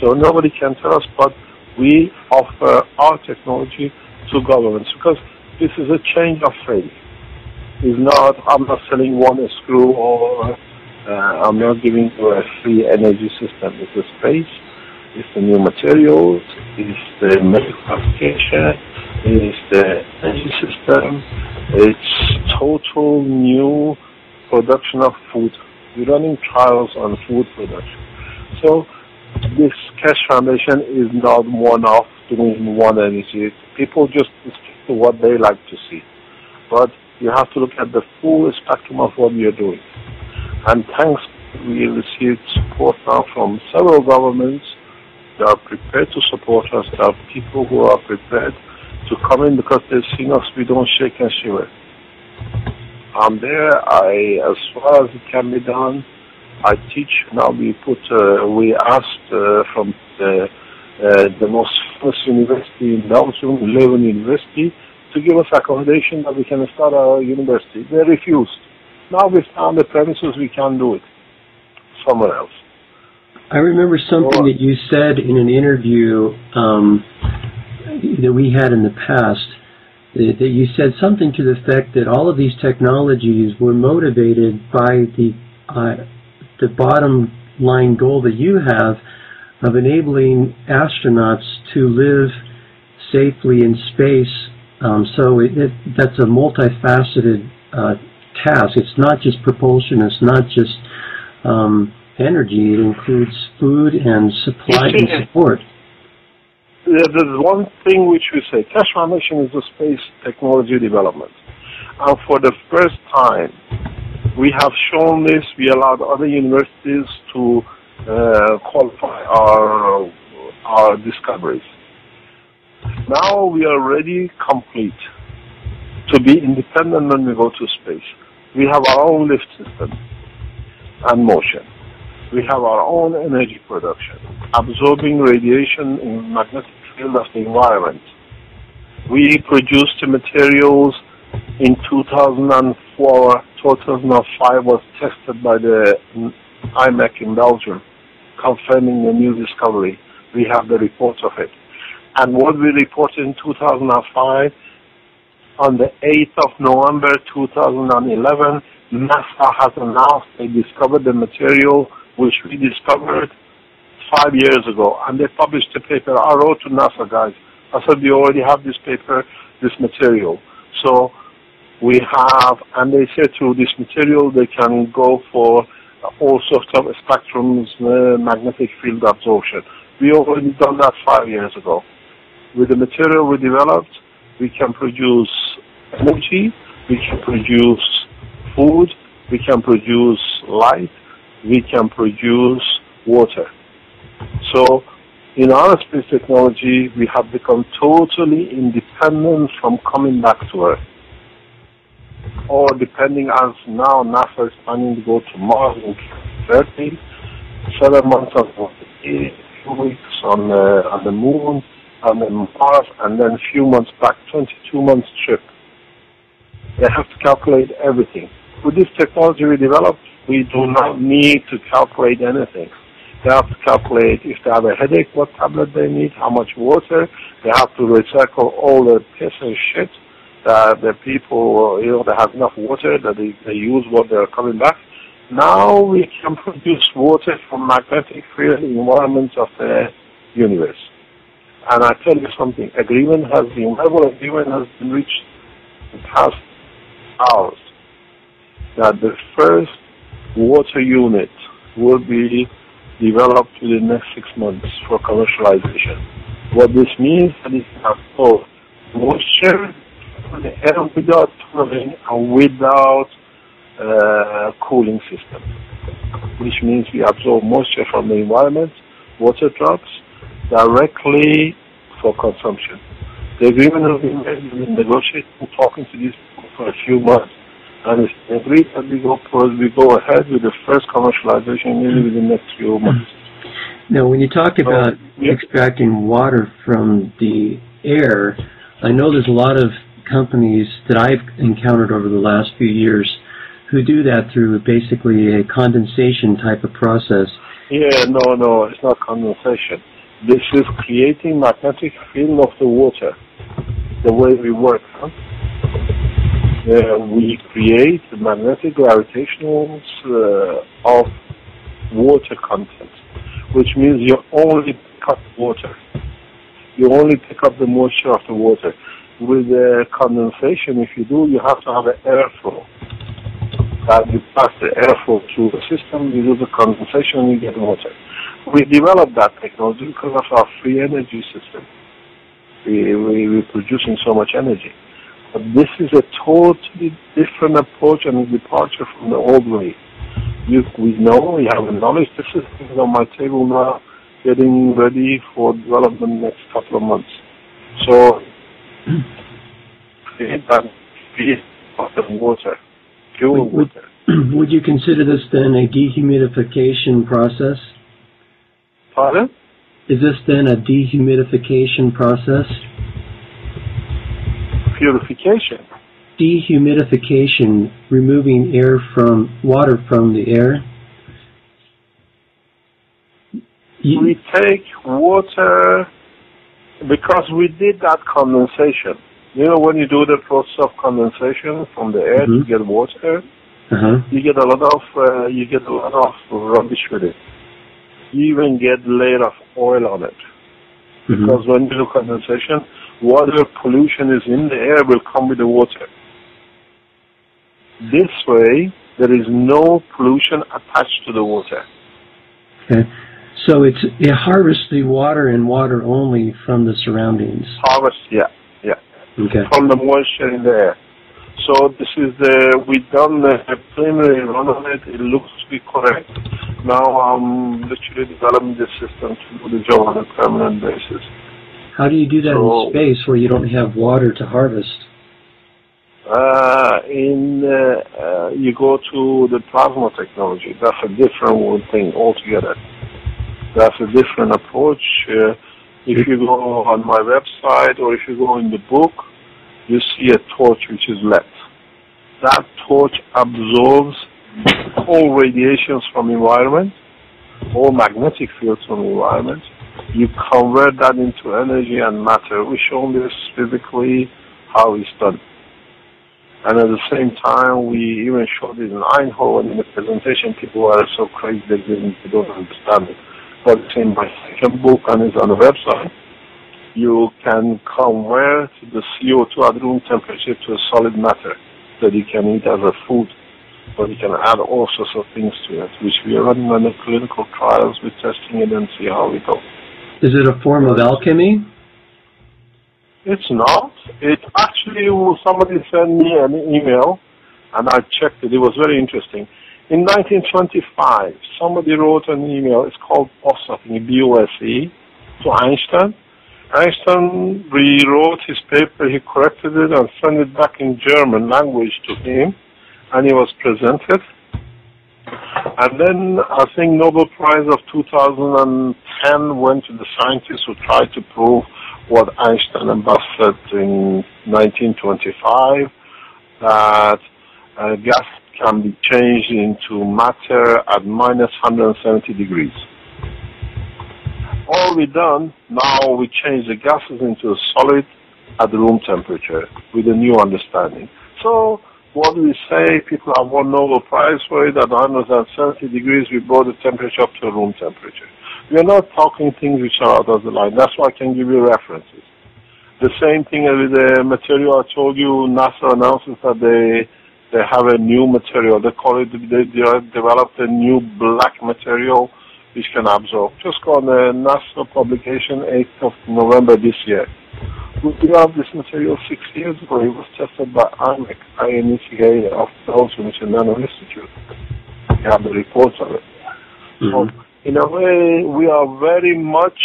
So nobody can tell us, but we offer our technology to governments because this is a change of faith. It's not, I'm not selling one screw or I'm not giving you a free energy system. It's a space, it's the new materials, it's the medical application, it's the energy system, it's total new production of food. We're running trials on food production. So this Keshe Foundation is not one-off doing one energy. People just stick to what they like to see. But you have to look at the full spectrum of what we are doing. And thanks, we received support now from several governments. They are prepared to support us. There are people who are prepared to come in because they've seen us. We don't shake and shiver. I'm there. As far as it can be done, I teach. Now we asked from the most famous university in Belgium, Leuven University, to give us accommodation that we can start our university. They refused. Now we found the premises, we can do it somewhere else. I remember something that you said in an interview that we had in the past, that you said something to the effect that all of these technologies were motivated by the bottom line goal that you have of enabling astronauts to live safely in space. So that's a multifaceted task. It's not just propulsion. It's not just energy. It includes food and supply and support. There's one thing which we say, Keshe Foundation is a space technology development. And for the first time, we have shown this. We allowed other universities to qualify our discoveries. Now we are ready, complete, to be independent when we go to space. We have our own lift system and motion. We have our own energy production, absorbing radiation in magnetic field of the environment. We produced the materials in 2004. 2005 was tested by the IMEC in Belgium, confirming the new discovery. We have the reports of it. And what we reported in 2005, on the 8th of November 2011, NASA has announced they discovered the material which we discovered 5 years ago. And they published the paper. I wrote to NASA guys. I said, we already have this paper, this material. So we have, and they said through this material they can go for all sorts of spectrums, magnetic field absorption. We already done that 5 years ago. With the material we developed, we can produce energy, we can produce food, we can produce light, we can produce water. So in our space technology, we have become totally independent from coming back to Earth. Or depending as now NASA is planning to go to Mars in 2030, 7 months on a few weeks on the moon, and then Mars, and then a few months back, 22 months trip. They have to calculate everything. With this technology we developed, we do not need to calculate anything. They have to calculate if they have a headache, what tablet they need, how much water. They have to recycle all the piss and shit that the people, they have enough water that they use what they're coming back. Now we can produce water from magnetic field environments of the universe. And I tell you something, verbal agreement has been reached in the past hours that the first water unit will be developed within the next 6 months for commercialization. What this means is that it has both moisture from the air without tunneling and without cooling system, which means we absorb moisture from the environment, water drops, directly for consumption. The agreement has been made, we've been negotiating, talking to these people for a few months, and it's agreed that we go ahead with the first commercialization maybe within the next few months. Now, when you talk about extracting water from the air, I know there's a lot of companies that I've encountered over the last few years who do that through basically a condensation type of process. Yeah, no, it's not condensation. This is creating magnetic field of the water, the way we work. We create the magnetic gravitationals of water content, which means you only pick up water. You only pick up the moisture of the water. With condensation, if you do, you have to have an airflow. You pass the airflow through the system, you do the condensation, and you get water. We developed that technology because of our free energy system. We're producing so much energy. But this is a totally different approach and a departure from the old way. We know, we have a knowledge. This is on my table now, getting ready for development next couple of months. So, create that free water. Would you consider this then a dehumidification process? Pardon? Is this then a dehumidification process? Purification. Dehumidification, removing water from the air. We take water because we did that condensation. You know, when you do the process of condensation from the air to get water, you get a lot of rubbish with it. You even get a layer of oil on it. Because when you do condensation, whatever pollution is in the air will come with the water. This way, there is no pollution attached to the water. Okay. So it harvests the water and water only from the surroundings. Yeah. Okay. From the moisture in the air. So this is we've done a preliminary run on it. It looks to be correct. Now I'm literally developing this system to do the job on a permanent basis. How do you do that in space where you don't have water to harvest? You go to the plasma technology. That's a different thing altogether. That's a different approach. If you go on my website or if you go in the book, you see a torch which is lit. That torch absorbs all radiations from environment, all magnetic fields from the environment. You convert that into energy and matter. We show this physically how it's done. And at the same time, we even showed it in Eindhoven in the presentation. People are so crazy they don't understand it. But it's in my second book and it's on the website. You can convert the CO2 at room temperature to a solid matter that you can eat as a food, but you can add all sorts of things to it, which we are running on the clinical trials. We're testing it and see how we go. Is it a form of alchemy? It's not. It actually, somebody sent me an email, and I checked it. It was very interesting. In 1925, somebody wrote an email. It's called BOSE, I think, B-O-S-E, to Einstein. Einstein rewrote his paper, he corrected it and sent it back in German language to him, and he was presented. And then I think Nobel Prize of 2010 went to the scientists who tried to prove what Einstein and Bohr said in 1925, that gas can be changed into matter at minus 170 degrees. All we've done, now we change the gases into a solid at the room temperature with a new understanding. So what do we say? People have won Nobel Prize for it. At 170 degrees, we brought the temperature up to a room temperature. We are not talking things which are out of the line. That's why I can give you references. The same thing with the material I told you. NASA announces that they have a new material. They call it, they developed a new black material which can absorb. Just go on the NASA publication, 8th of November this year. We developed this material 6 years ago. It was tested by IMEC, INECA of Belgium, which is a Nano Institute. We have the reports of it. So, in a way, we are very much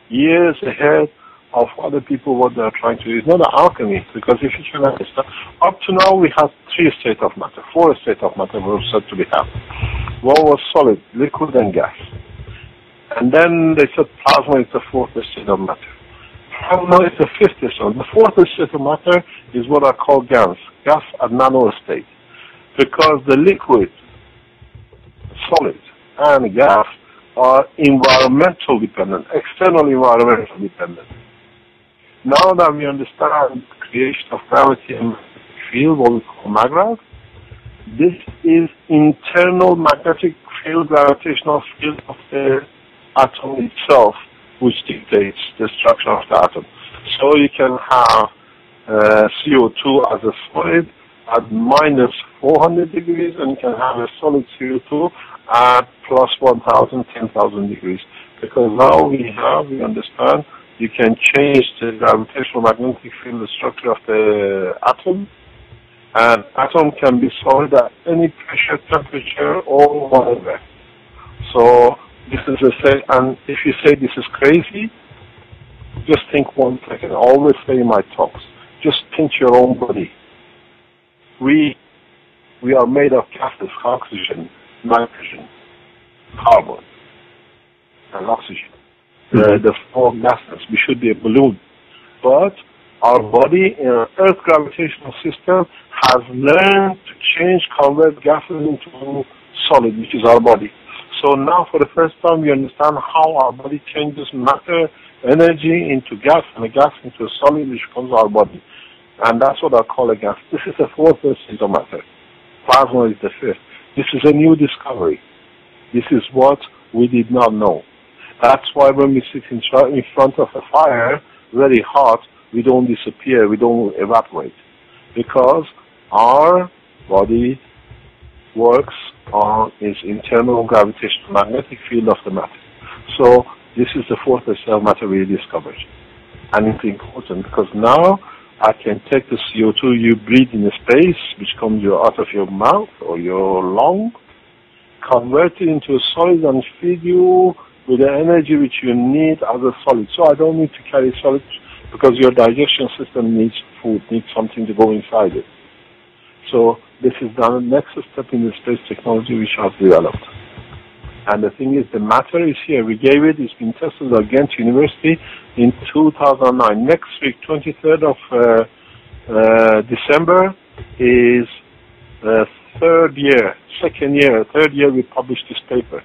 years ahead of other people, what they are trying to do. It's not an alchemy, because if you can understand, up to now we have 3 states of matter, 4 states of matter were said to be happening. One was solid, liquid, and gas. And then they said plasma is the 4th state of matter. Plasma is the 5th state. The 4th state of matter is what I call gas at nano state. Because the liquid, solid, and gas are environmental dependent, external environmental dependent. Now that we understand the creation of gravity and field, what we call magravity, this is internal magnetic field, gravitational field of the atom itself, which dictates the structure of the atom. So you can have CO2 as a solid at minus 400 degrees, and you can have a solid CO2 at plus 1,000, 10,000 degrees. Because now we understand you can change the gravitational magnetic field, the structure of the atom, and atom can be solid at any pressure, temperature, or whatever. So this is a say, and if you say this is crazy, just think 1 second. I always say in my talks, just pinch your own body. We are made of gases, oxygen, nitrogen, carbon, and oxygen. The 4 gases. We should be a balloon. But our body in our Earth gravitational system has learned to convert gases into solid, which is our body. So now for the first time we understand how our body changes matter, energy into gas, and a gas into a solid, which becomes our body. And that's what I call a gas. This is the 4th state of matter. Plasma is the 5th. This is a new discovery. This is what we did not know. That's why when we sit in front of a fire, very hot, we don't disappear, we don't evaporate. Because our body works on its internal gravitational magnetic field of the matter. So this is the 4th state of matter we discovered. And it's important because now I can take the CO2 you breathe in space, which comes out of your mouth or your lung, convert it into a solid and feed you with the energy which you need as a solid. So I don't need to carry solids because your digestion system needs food, needs something to go inside it. So this is the next step in the space technology which I've developed. And the thing is, the matter is here. We gave it. It's been tested at Ghent University in 2009. Next week, 23rd of December, is third year we published this paper.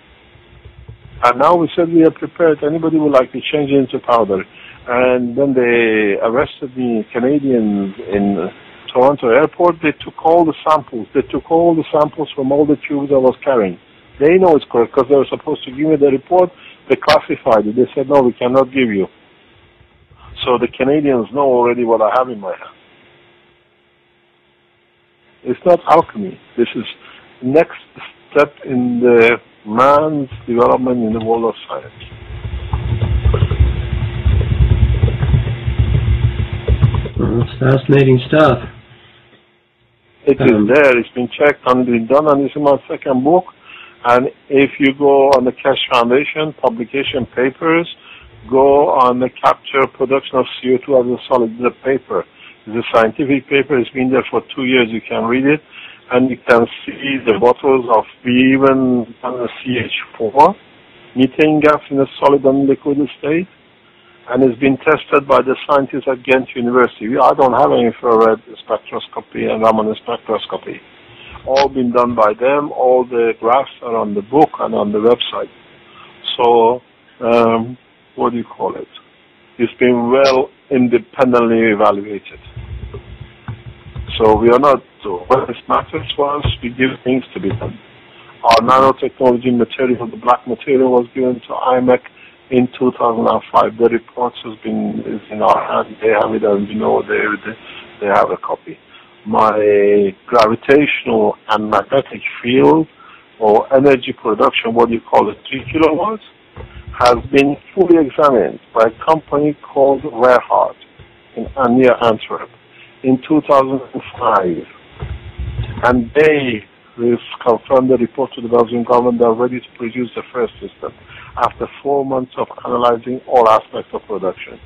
And now we said we are prepared. Anybody would like to change it into powder. And then they arrested the Canadians in Toronto airport. They took all the samples. They took all the samples from all the tubes I was carrying. They know it's correct because they were supposed to give me the report. They classified it. They said, no, we cannot give you. So the Canadians know already what I have in my hand. It's not alchemy. This is next step in the man's development in the world of science. Well, it's fascinating stuff. It is there. It's been checked and been done, and it's in my second book. And if you go on the Keshe Foundation publication papers, go on the capture production of CO2 as a solid. The paper is a scientific paper. It's been there for 2 years. You can read it. and you can see the bottles of even CH4, methane gas in a solid and liquid state, and it's been tested by the scientists at Ghent University. I don't have any infrared spectroscopy and Raman spectroscopy. All been done by them. All the graphs are on the book and on the website. So, what do you call it? It's been well independently evaluated. So we are not, when it matters for us, we give things to be done. Our nanotechnology material, the black material, was given to IMEC in 2005. The report is in our hand. They have it, and they have a copy. My gravitational and magnetic field, or energy production, what you call it, 3 kilowatts, has been fully examined by a company called Werhard near Antwerp in 2005. And they confirmed the report to the Belgian government. They are ready to produce the first system after 4 months of analyzing all aspects of production.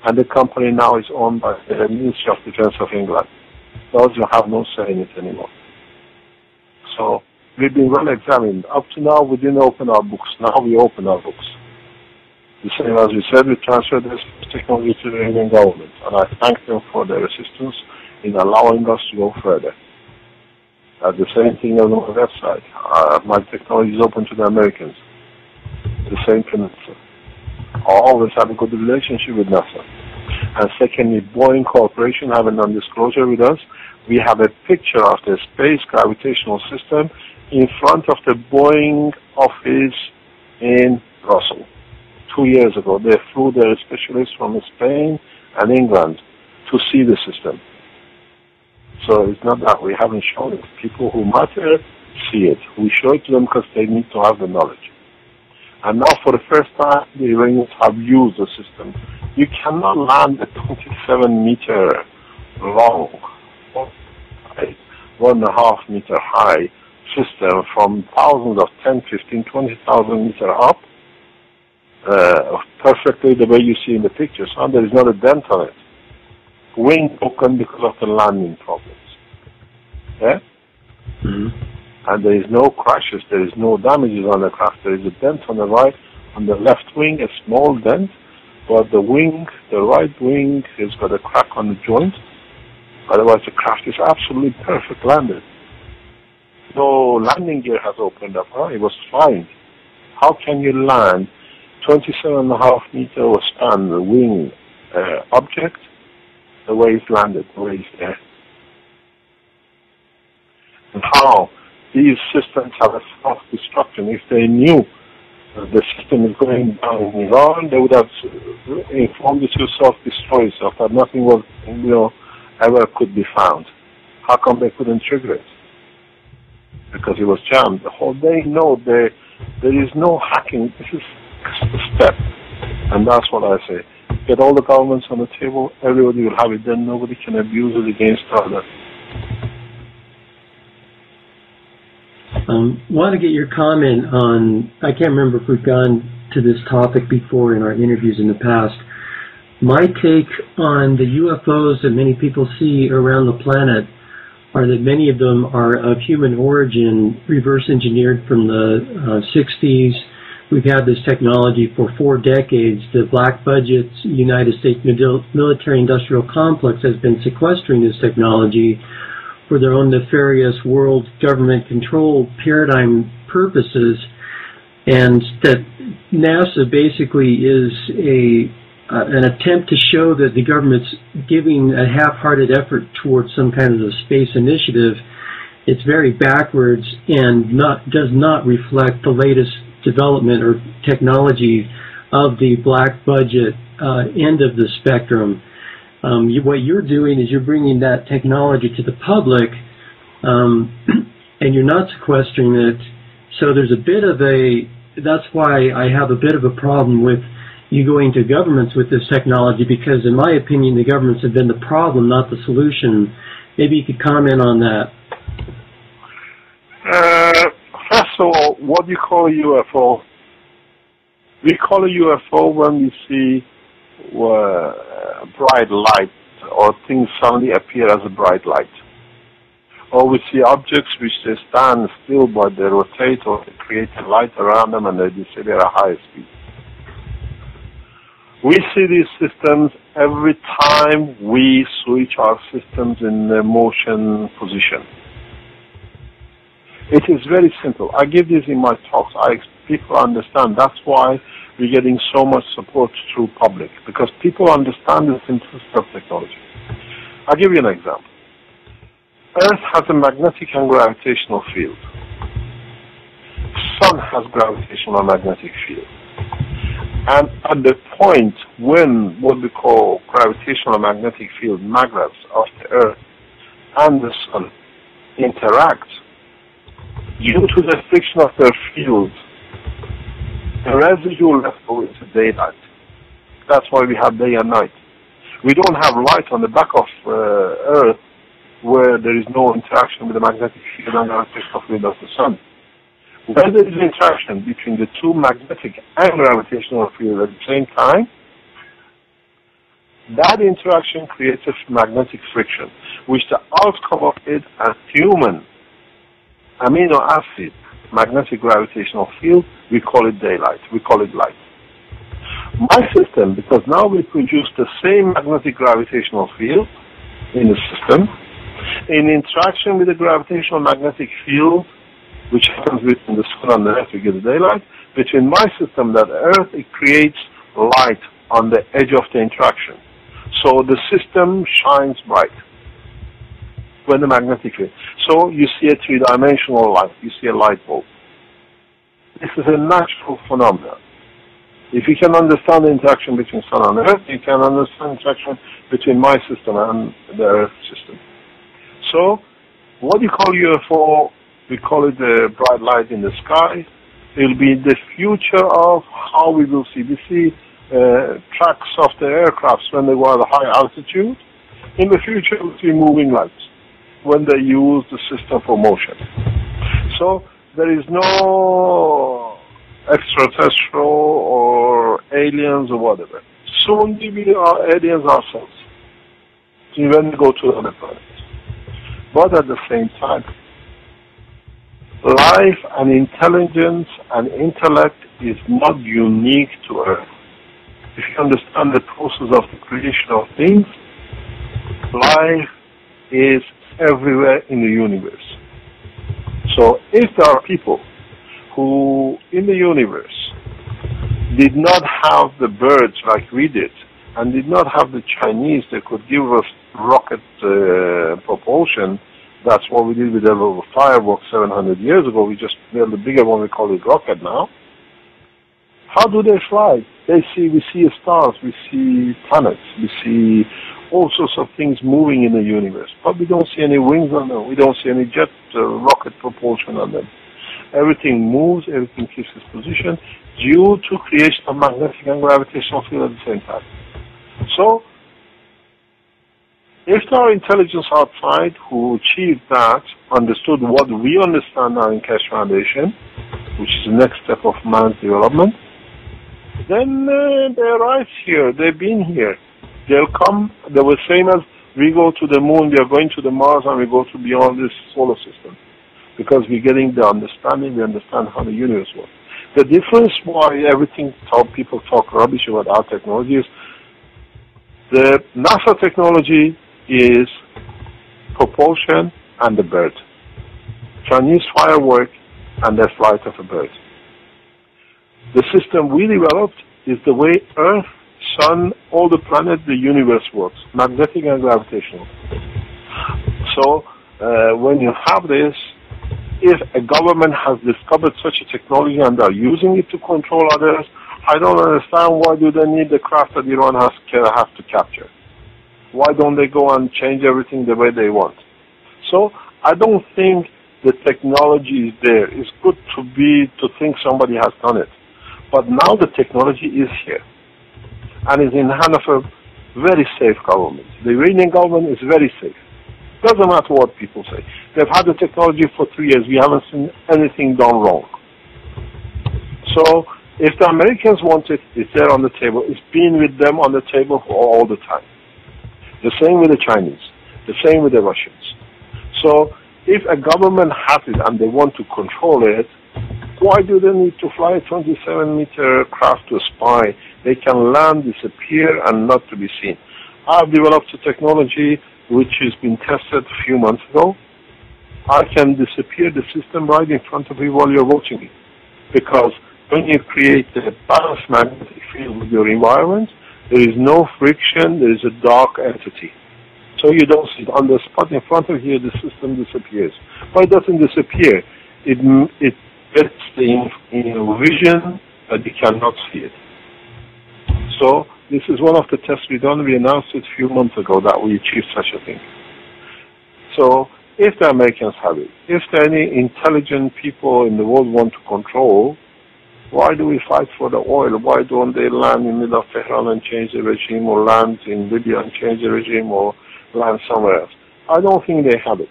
And the company now is owned by the Ministry of Defense of England. Belgium have no say in it anymore. So we've been well examined. Up to now, we didn't open our books. Now we open our books. The same as we said, we transferred this technology to the Iranian government, and I thank them for their assistance in allowing us to go further. The same thing on my website. My technology is open to the Americans. The same principle. I always have a good relationship with NASA. And secondly, Boeing Corporation have a non-disclosure with us. We have a picture of the space gravitational system in front of the Boeing office in Brussels. 2 years ago, they flew their specialists from Spain and England to see the system. So it's not that we haven't shown it. People who matter see it. We show it to them because they need to have the knowledge. And now for the first time, the Iranians have used the system. You cannot land a 27-meter long, 1.5 meter high system from thousands of 10, 15, 20,000 meters up perfectly the way you see in the pictures. And there is not a dent on it. Wing broken because of the landing problems. Yeah? Mm-hmm. And there is no crashes, there is no damages on the craft. There is a dent on the right, on the left wing, a small dent, but the right wing has got a crack on the joint. Otherwise the craft is absolutely perfect landed. No landing gear has opened up, It was fine. How can you land 27.5 meter span wing object the way it's landed, the way it's there? And how these systems have a self-destruction. If they knew the system is going down in Iran, they would have informed it to self-destroy itself, that nothing was, ever could be found. How come they couldn't trigger it? Because it was jammed. The whole day, no, there is no hacking. This is a step. And that's what I say. Get all the governments on the table, everybody will have it, then nobody can abuse it against others. Want to get your comment on, I can't remember if we've gone to this topic before in our interviews in the past. My take on the UFOs that many people see around the planet are that many of them are of human origin, reverse engineered from the 60s. We've had this technology for 4 decades. The black budget's United States military-industrial complex has been sequestering this technology for their own nefarious world government control paradigm purposes, and that NASA basically is an attempt to show that the government's giving a half-hearted effort towards some kind of a space initiative. It's very backwards and does not reflect the latest development or technology of the black budget end of the spectrum. What you're doing is you're bringing that technology to the public, and you're not sequestering it. So there's a bit of that's why I have a bit of a problem with you going to governments with this technology, because in my opinion, the governments have been the problem, not the solution. Maybe you could comment on that. First of all, what do you call a UFO? We call a UFO when we see bright light, or things suddenly appear as a bright light. Or we see objects which they stand still but they rotate or they create a light around them and they disappear at a high speed. We see these systems every time we switch our systems in the motion position. It is very simple. I give this in my talks. People understand. That's why we're getting so much support through public, because people understand the simplicity of technology. I'll give you an example. Earth has a magnetic and gravitational field. Sun has gravitational and magnetic field. And at the point when what we call gravitational and magnetic field magnets of the Earth and the Sun interact, due to the friction of their fields, the residue left over is daylight. That's why we have day and night. We don't have light on the back of Earth where there is no interaction with the magnetic field and gravitational field of the Sun. When there is interaction between the two magnetic and gravitational fields at the same time, that interaction creates a magnetic friction, which the outcome of it as human amino acid magnetic gravitational field, we call it daylight, we call it light. My system, because now we produce the same magnetic gravitational field in the system, in interaction with the gravitational magnetic field, which happens between the Sun and the Earth, we get the daylight. Between my system and the Earth, it creates light on the edge of the interaction. So the system shines bright when the magnetic field. So you see a three-dimensional light, you see a light bulb. This is a natural phenomenon. If you can understand the interaction between Sun and Earth, you can understand the interaction between my system and the Earth system. So what you call UFO, we call it the bright light in the sky. It will be the future of how we will see. We see tracks of the aircrafts when they go at a high altitude. In the future, we'll see moving lights when they use the system for motion. So there is no extraterrestrial or aliens or whatever. Soon we are aliens ourselves when we go to other planets. But at the same time, life and intelligence and intellect is not unique to Earth. If you understand the process of the creation of things, life is everywhere in the universe. So if there are people who in the universe did not have the birds like we did, and did not have the Chinese that could give us rocket propulsion, that's what we did with the little fireworks 700 years ago. We just built a bigger one, we call it rocket now. How do they fly? We see stars, we see planets, we see all sorts of things moving in the universe, but we don't see any wings on them, we don't see any jet rocket propulsion on them. Everything moves, everything keeps its position due to creation of magnetic and gravitational field at the same time. So, if there are intelligence outside who achieved that, understood what we understand now in Keshe Foundation, which is the next step of man's development, then they arrive here, they've been here. They'll come, they were same as we go to the moon, we are going to the Mars, and we go to beyond this solar system. Because we're getting the understanding, we understand how the universe works. The difference why people talk rubbish about our technology is the NASA technology is propulsion and the bird. Chinese firework and the flight of a bird. The system we developed is the way Earth, Sun, all the planets, the universe works, magnetic and gravitational. So when you have this, if a government has discovered such a technology and are using it to control others, I don't understand why do they need the craft that Iran has to capture. Why don't they go and change everything the way they want? So I don't think the technology is there. It's good to think somebody has done it. But now the technology is here and is in the hand of a very safe government. The Iranian government is very safe. Doesn't matter what people say. They've had the technology for 3 years. We haven't seen anything done wrong. So if the Americans want it, it's there on the table. It's been with them on the table for all the time. The same with the Chinese. The same with the Russians. So If a government has it and they want to control it, why do they need to fly a 27-meter craft to spy? They can land, disappear, and not to be seen. I've developed a technology which has been tested a few months ago. I can disappear the system right in front of you while you're watching it. Because when you create a balanced magnetic field with your environment, there is no friction, there is a dark entity. So you don't see it. On the spot in front of you, the system disappears. But it doesn't disappear. It gets the vision, but you cannot see it. So this is one of the tests we've done. We announced it a few months ago that we achieved such a thing. So if the Americans have it, if there are any intelligent people in the world want to control, why do we fight for the oil? Why don't they land in the middle of Tehran and change the regime, or land in Libya and change the regime, or land somewhere else? I don't think they have it.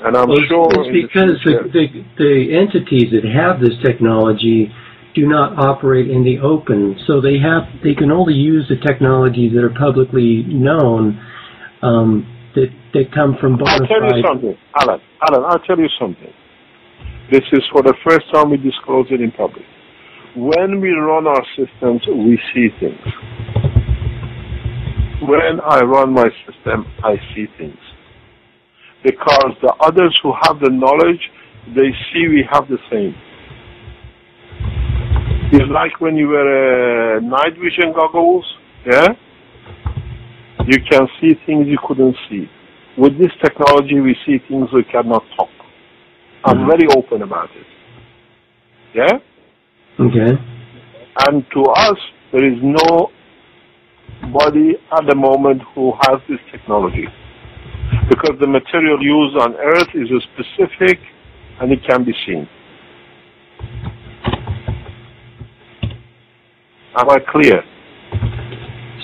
And I'm sure it's because the entities that have this technology do not operate in the open, so they can only use the technologies that are publicly known, that come from bona fide. I'll tell you something, Allan, I'll tell you something. This is for the first time we disclose it in public. When we run our systems, we see things. When I run my system, I see things. Because the others who have the knowledge, they see we have the same. It's like when you wear night vision goggles, yeah? You can see things you couldn't see. With this technology, we see things we cannot talk. I'm very open about it. Yeah? Okay. And to us, there is nobody at the moment who has this technology. Because the material used on Earth is specific and it can be seen. Am I clear?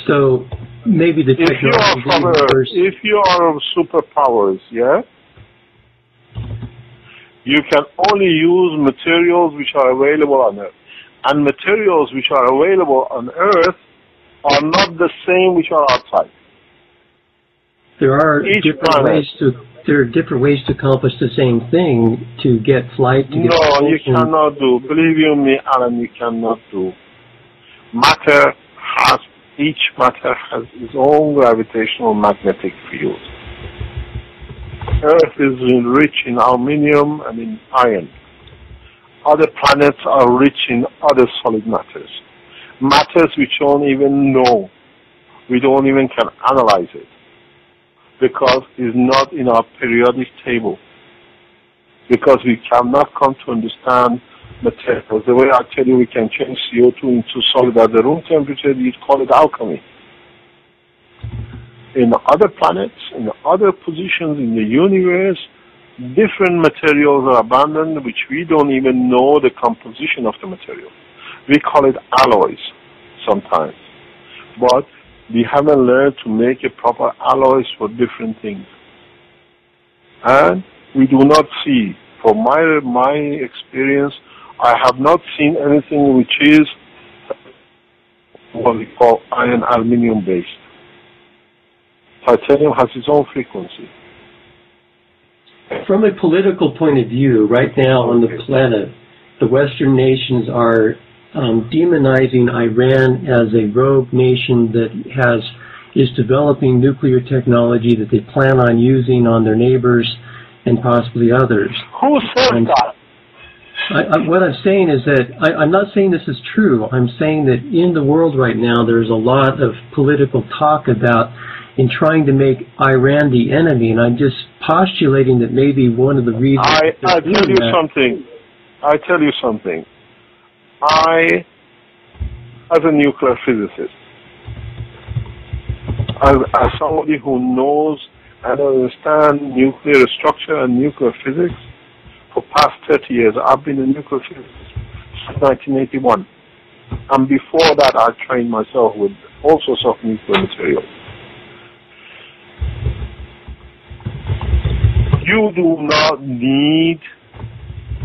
So maybe the technology. If you are of superpowers, yeah, you can only use materials which are available on Earth, and materials which are available on Earth are not the same which are outside. There are different ways to accomplish the same thing, to get flight. To get no, you cannot do. Believe you me, Allan, you cannot do. Each matter has its own gravitational magnetic field. Earth is rich in aluminium and in iron. Other planets are rich in other solid matters. Matters which don't even know. We don't even can analyze it. Because it's not in our periodic table. Because we cannot come to understand materials. The way I tell you we can change CO2 into solid at the room temperature, we call it alchemy. In other planets, in other positions in the universe, different materials are abundant which we don't even know the composition of the material. We call it alloys sometimes. But we haven't learned to make a proper alloys for different things. And we do not see, from my experience, I have not seen anything which is what we call iron aluminium based. Titanium has its own frequency. From a political point of view, right now on the planet, the Western nations are demonizing Iran as a rogue nation that is developing nuclear technology that they plan on using on their neighbors and possibly others. Who says that? What I'm saying is that I'm not saying this is true. I'm saying that in the world right now there's a lot of political talk about in trying to make Iran the enemy, and I'm just postulating that maybe one of the reasons. I tell you something. I, as a nuclear physicist, as somebody who knows and understands nuclear structure and nuclear physics, for past 30 years, I've been a nuclear physicist since 1981. And before that, I trained myself with all sorts of nuclear materials. You do not need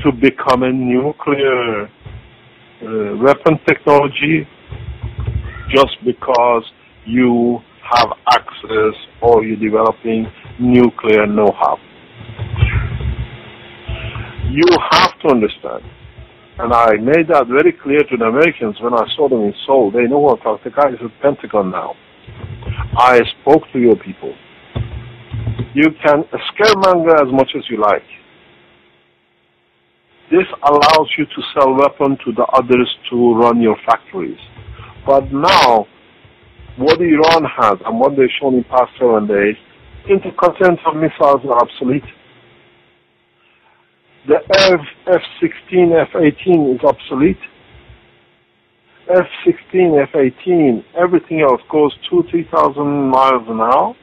to become a nuclear weapon technology just because you have access or you're developing nuclear know-how. You have to understand. And I made that very clear to the Americans when I saw them in Seoul. They know what the guy is at the Pentagon now. I spoke to your people. You can scaremonger as much as you like. This allows you to sell weapons to the others to run your factories. But now, what Iran has and what they've shown in the past 7 days, intercontinental missiles are obsolete. The F-16, F-18 is obsolete. F-16, F-18, everything else goes 2,000-3,000 miles an hour.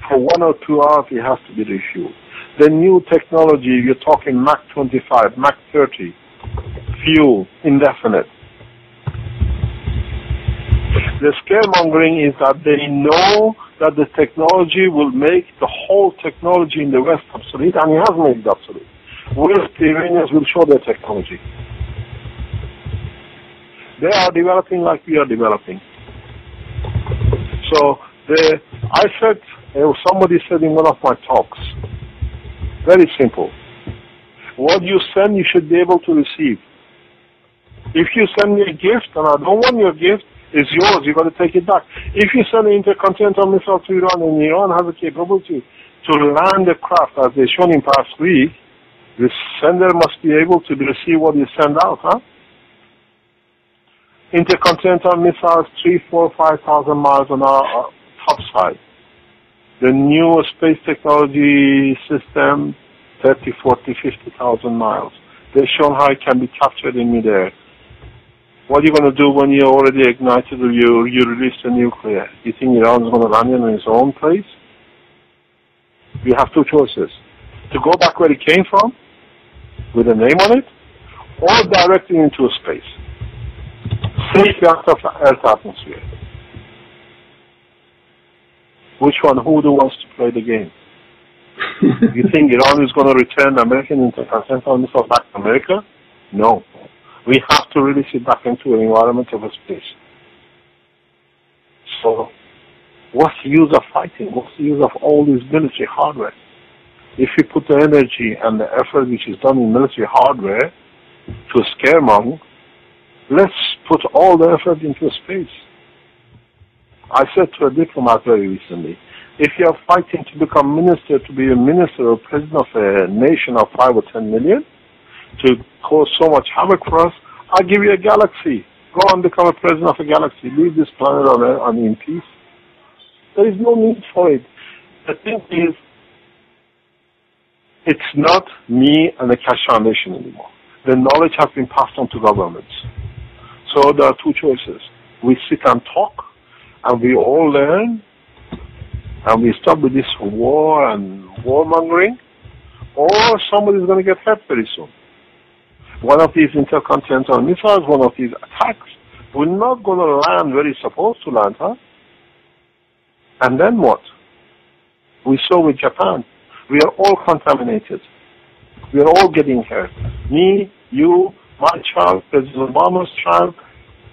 For 1 or 2 hours, it has to be refueled. The new technology, you're talking Mach 25, Mach 30, fuel, indefinite. The scaremongering is that they know that the technology will make the whole technology in the West obsolete, and it has made it obsolete. Whereas the Iranians will show their technology. They are developing like we are developing. So, somebody said in one of my talks, very simple. What you send, you should be able to receive. If you send me a gift and I don't want your gift, it's yours. You've got to take it back. If you send an intercontinental missile to Iran and Iran has the capability to land the craft, as they shown in past week, the sender must be able to receive what you send out, huh? Intercontinental missiles, 3,000, 4,000, 5,000 miles an hour topside. The new space technology system, 30, 40, 50,000 miles. They've shown how it can be captured in midair. What are you going to do when you already ignited or you release the nuclear? You think Iran is going to land in its own place? You have two choices. To go back where it came from, with a name on it, or directly into space. Safely out of the Earth's atmosphere. Which one? Who wants to play the game? You think Iran is going to return American intercontinental missiles back to America? No. We have to release it back into an environment of space. So, what's the use of fighting? What's the use of all this military hardware? If we put the energy and the effort which is done in military hardware to scaremonger, let's put all the effort into space. I said to a diplomat very recently, if you are fighting to become minister, to be a minister or president of a nation of 5 or 10 million, to cause so much havoc for us, I'll give you a galaxy. Go and become a president of a galaxy. Leave this planet on in peace. There is no need for it. The thing is, it's not me and the Keshe Foundation anymore. The knowledge has been passed on to governments. So there are two choices. We sit and talk, and we all learn, and we stop with this war and warmongering, or somebody's going to get hurt very soon. One of these intercontinental missiles, one of these attacks, we're not going to land where it's supposed to land, huh? And then what? We saw with Japan. We are all contaminated. We are all getting hurt. Me, you, my child, President Obama's child,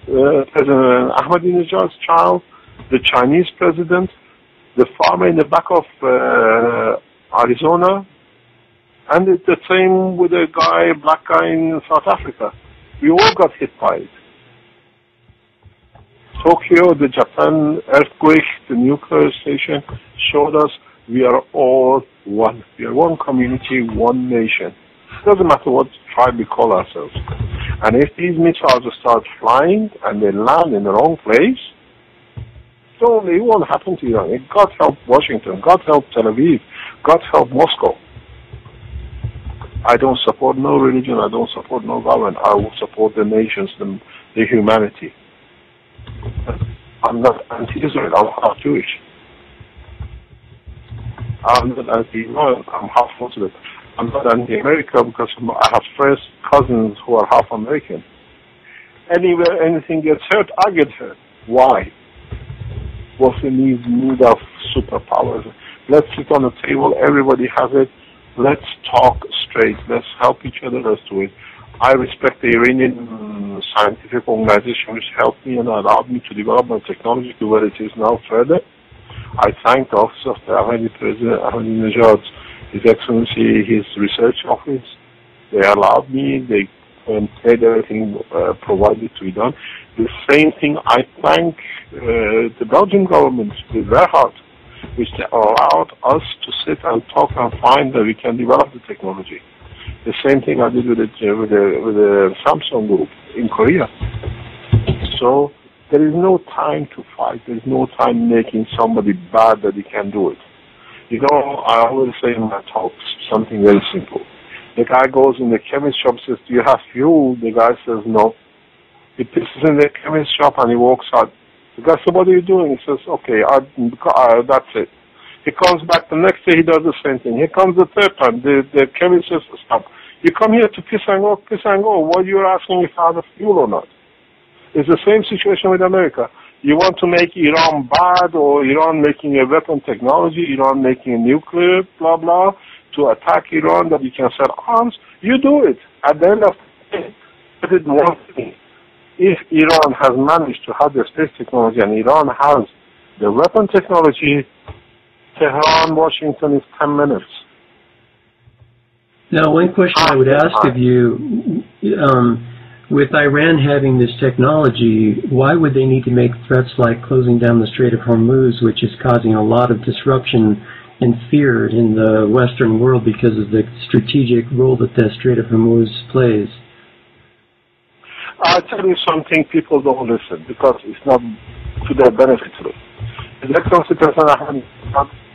President Ahmadinejad's child, the Chinese president, the farmer in the back of Arizona, and it's the same with a black guy in South Africa. We all got hit by it. Tokyo, the Japan earthquake, the nuclear station showed us we are all one. We are one community, one nation. It doesn't matter what tribe we call ourselves. And if these missiles start flying and they land in the wrong place, it won't happen to Iran. God help Washington. God help Tel Aviv. God help Moscow. I don't support no religion. I don't support no government. I will support the nations, the humanity. I'm not anti-Israel. I'm half Jewish. I'm not anti-Iran. I'm half Muslim. I'm not anti-America because I have first cousins who are half American. Anywhere anything gets hurt, I get hurt. Why? What's the need of superpowers? Let's sit on the table. Everybody has it. Let's talk straight. Let's help each other. Let's do it. I respect the Iranian scientific organization which helped me and allowed me to develop my technology to where it is now further. I thank the Office of the President Ahmadinejad, His Excellency, his research office, They allowed me. They paid everything provided to be done. The same thing I thank the Belgian government with their heart, which they allowed us to sit and talk and find that we can develop the technology. The same thing I did with the Samsung group in Korea. So there is no time to fight. There is no time making somebody bad that he can do it. You know, I always say in my talks something very simple. The guy goes in the chemist shop, says, "Do you have fuel?" The guy says, "No." He pisses in the chemist shop and he walks out. The guy says, "What are you doing?" He says, "Okay, that's it." He comes back the next day, he does the same thing. He comes the third time, the chemist says, "Stop. You come here to piss and go. What you're asking if I have a fuel or not?" It's the same situation with America. You want to make Iran bad, or Iran making a weapon technology, Iran making a nuclear, blah, blah, to attack Iran that you can sell arms, you do it. At the end of the day, it is one thing. If Iran has managed to have the space technology and Iran has the weapon technology, Tehran, Washington is 10 minutes. Now, one question I would ask of you, with Iran having this technology, why would they need to make threats like closing down the Strait of Hormuz, which is causing a lot of disruption and fear in the Western world because of the strategic role that the Strait of Hormuz plays? I'll tell you something, people don't listen because it's not to their benefit. His Excellency President Allan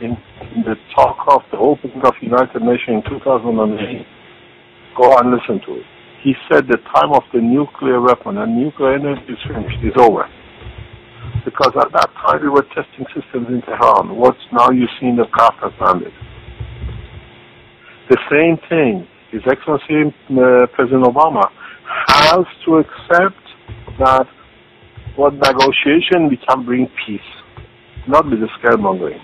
in the talk of the opening of United Nations in 2008, go and listen to it. He said the time of the nuclear weapon and nuclear energy is finished, is over. Because at that time we were testing systems in Tehran. What's now you see in the craft has landed. The same thing, His Excellency President Obama has to accept that what negotiation we can bring peace, not with the scaremongering.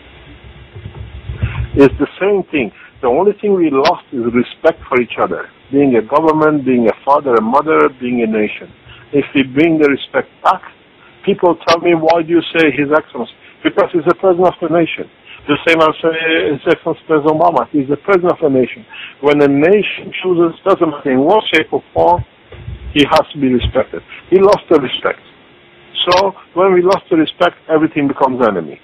It's the same thing. The only thing we lost is respect for each other. Being a government, being a father and mother, being a nation. If we bring the respect back, people tell me, why do you say His Excellency? Because he's the president of the nation. The same as His Excellency President Obama. He's the president of the nation. When a nation chooses, doesn't matter in what shape or form, he has to be respected. He lost the respect. So when we lost the respect, everything becomes enemy.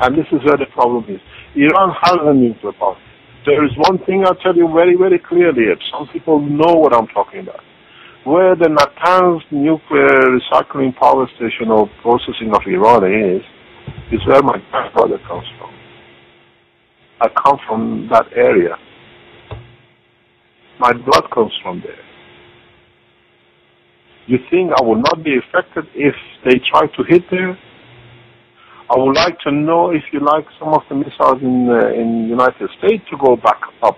And this is where the problem is. Iran has a nuclear power. There is one thing I'll tell you very, very clearly. Some people know what I'm talking about. Where the Natanz nuclear recycling power station or processing of Iran is where my grandfather comes from. I come from that area. My blood comes from there. You think I will not be affected if they try to hit there? I would like to know, if you like, some of the missiles in the United States to go back up.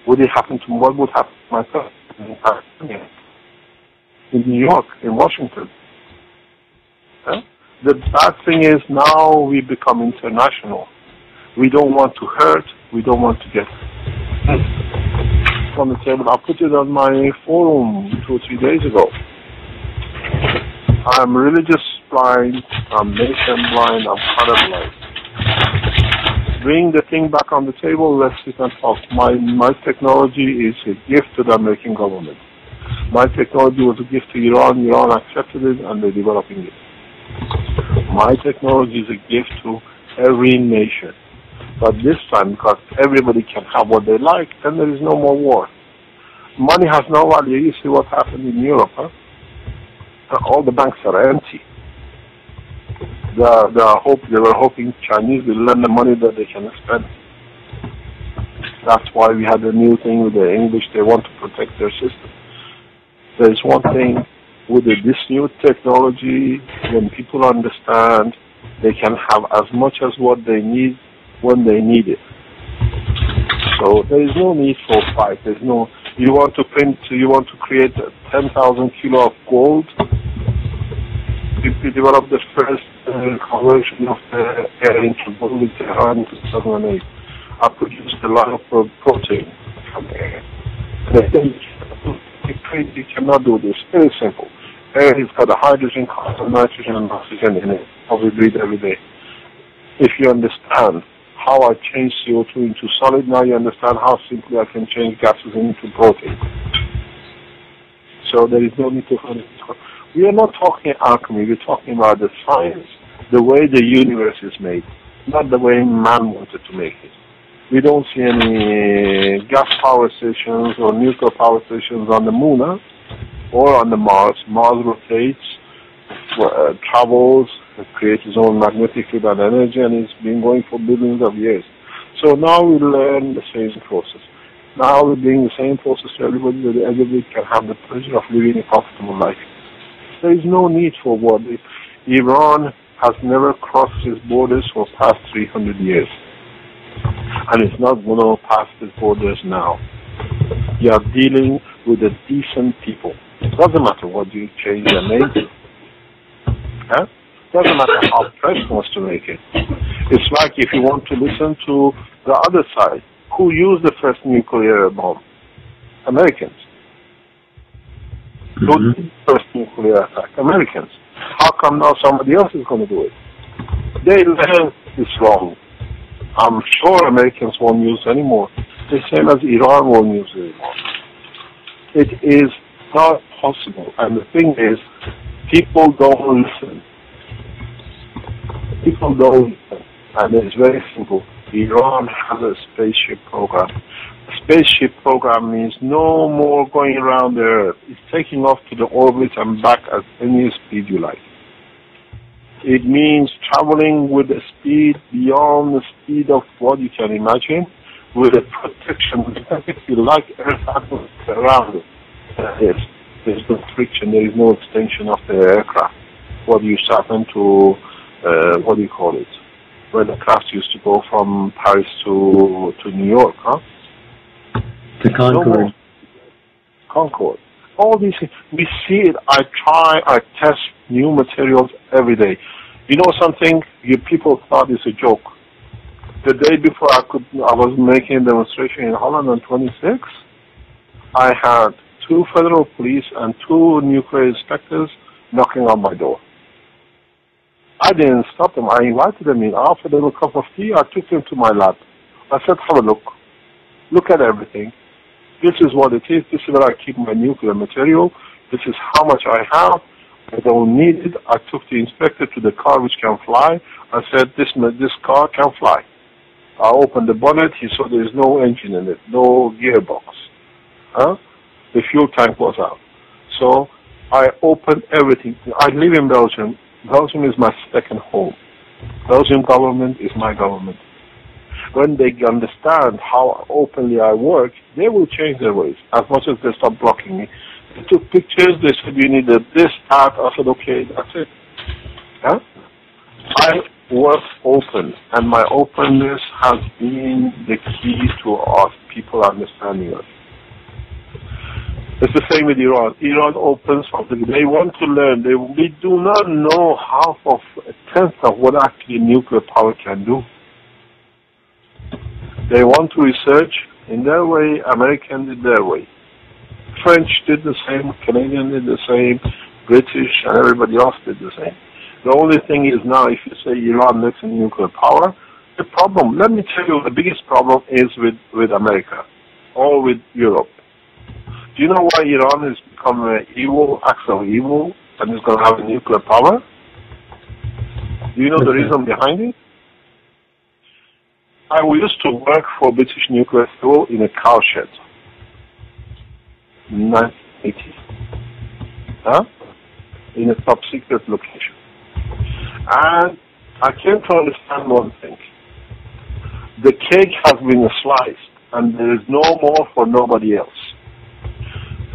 What would happen to myself in New York, in Washington? Huh? The bad thing is now we become international. We don't want to hurt. We don't want to get on the table. I put it on my forum 2 or 3 days ago. I'm religious blind, I'm nation blind, I'm colorblind. Bring the thing back on the table, let's sit and talk. My technology is a gift to the American government. My technology was a gift to Iran. Iran accepted it and they're developing it. My technology is a gift to every nation. But this time, because everybody can have what they like, then there is no more war. Money has no value. You see what happened in Europe, huh? All the banks are empty. They were hoping Chinese will lend the money that they can spend. That's why we had a new thing with the English. They want to protect their system. There is one thing with this new technology, when people understand, they can have as much as what they need when they need it. So there is no need for a fight. There's no. You want to create 10,000 kilo of gold. We developed the first conversion of the air into gold in Tehran in 2008. I produced a lot of protein from air. You cannot do this. Very simple. Air has got a hydrogen, carbon, nitrogen, and oxygen in it. We breathe every day. If you understand how I change CO2 into solid. Now you understand how simply I can change gases into protein. So there is no need to further. We are not talking alchemy. We're talking about the science, the way the universe is made, not the way man wanted to make it. We don't see any gas power stations or nuclear power stations on the moon, or on the Mars. Mars rotates, travels, creates its own magnetic field and energy, and it's been going for billions of years. So now we learn the same process. Now we're doing the same process to everybody, so that everybody can have the pleasure of living a comfortable life. There is no need for war. Iran has never crossed its borders for the past 300 years. And it's not going to pass its borders now. You are dealing with a decent people. It doesn't matter what you change their name to. Huh? It doesn't matter how press wants to make it. It's like if you want to listen to the other side. Who used the first nuclear bomb? Americans. Who did the first nuclear attack? Americans. How come now somebody else is going to do it? They learn it's wrong. I'm sure Americans won't use it anymore. The same as Iran won't use it anymore. It is not possible. And the thing is, people don't listen. People don't listen. And it's very simple. Iran has a spaceship program. A spaceship program means no more going around the Earth. It's taking off to the orbit and back at any speed you like. It means traveling with a speed beyond the speed of what you can imagine, with a protection, if you like, Earth atmosphere around it. Yes, there's no friction, there is no extension of the aircraft. What used to happen to, what do you call it? Where the craft used to go from Paris to New York, huh? To Concorde. No, Concorde. All these things, we see it. I test new materials every day. You know something? People thought it's a joke. The day before I was making a demonstration in Holland on 26, I had 2 federal police and 2 nuclear inspectors knocking on my door. I didn't stop them. I invited them in. I offered them a cup of tea. I took them to my lab. I said, have a look. Look at everything. This is what it is. This is where I keep my nuclear material. This is how much I have. I don't need it. I took the inspector to the car which can fly. I said, this car can fly. I opened the bonnet. He saw there is no engine in it, no gearbox. Huh? The fuel tank was out. So I opened everything. I live in Belgium. Belgium is my second home. Belgian government is my government. When they understand how openly I work, they will change their ways as much as they stop blocking me. They took pictures, they said you needed this, that. I said, okay, that's it. Huh? I work open, and my openness has been the key to us people understanding us. It's the same with Iran. Iran opens something. They want to learn. We do not know half of a tenth of what actually nuclear power can do. They want to research in their way. American did their way. French did the same. Canadian did the same. British and everybody else did the same. The only thing is now, if you say Iran makes a nuclear power, the problem, let me tell you, the biggest problem is with America or with Europe. Do you know why Iran has become an evil, acts of evil, and is going to have a nuclear power? Do you know the reason behind it? I used to work for British Nuclear Fuel in a cow shed in 1980, in a top secret location. And I came to understand one thing. The cake has been sliced, and there is no more for nobody else.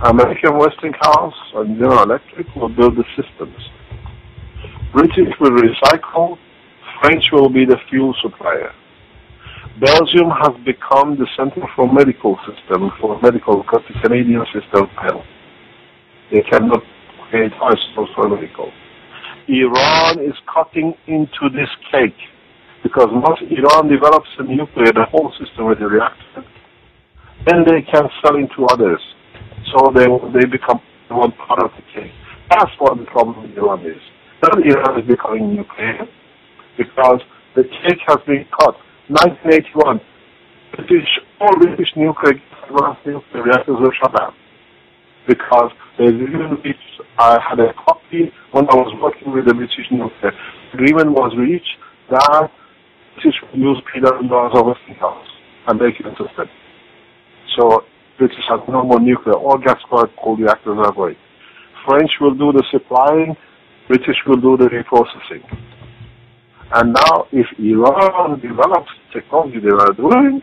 American Westinghouse and General Electric will build the systems. British will recycle. French will be the fuel supplier. Belgium has become the center for medical system, because the Canadian system failed. They cannot create isotopes for medical. Iran is cutting into this cake, because once Iran develops a nuclear, the whole system with the reactor, then they can sell into others. So they become one part of the cake. That's what the problem with Iran is. Not Iran is becoming nuclear, because the cake has been cut. 1981, all British nuclear reactors were shut down because I had a copy when I was working with the British nuclear. Agreement was reached that British would use $3 of Westinghouse and make it system. So British has no more nuclear. All gas-fired coal reactors are going. French will do the supplying. British will do the reprocessing. And now, if Iran develops technology they are doing,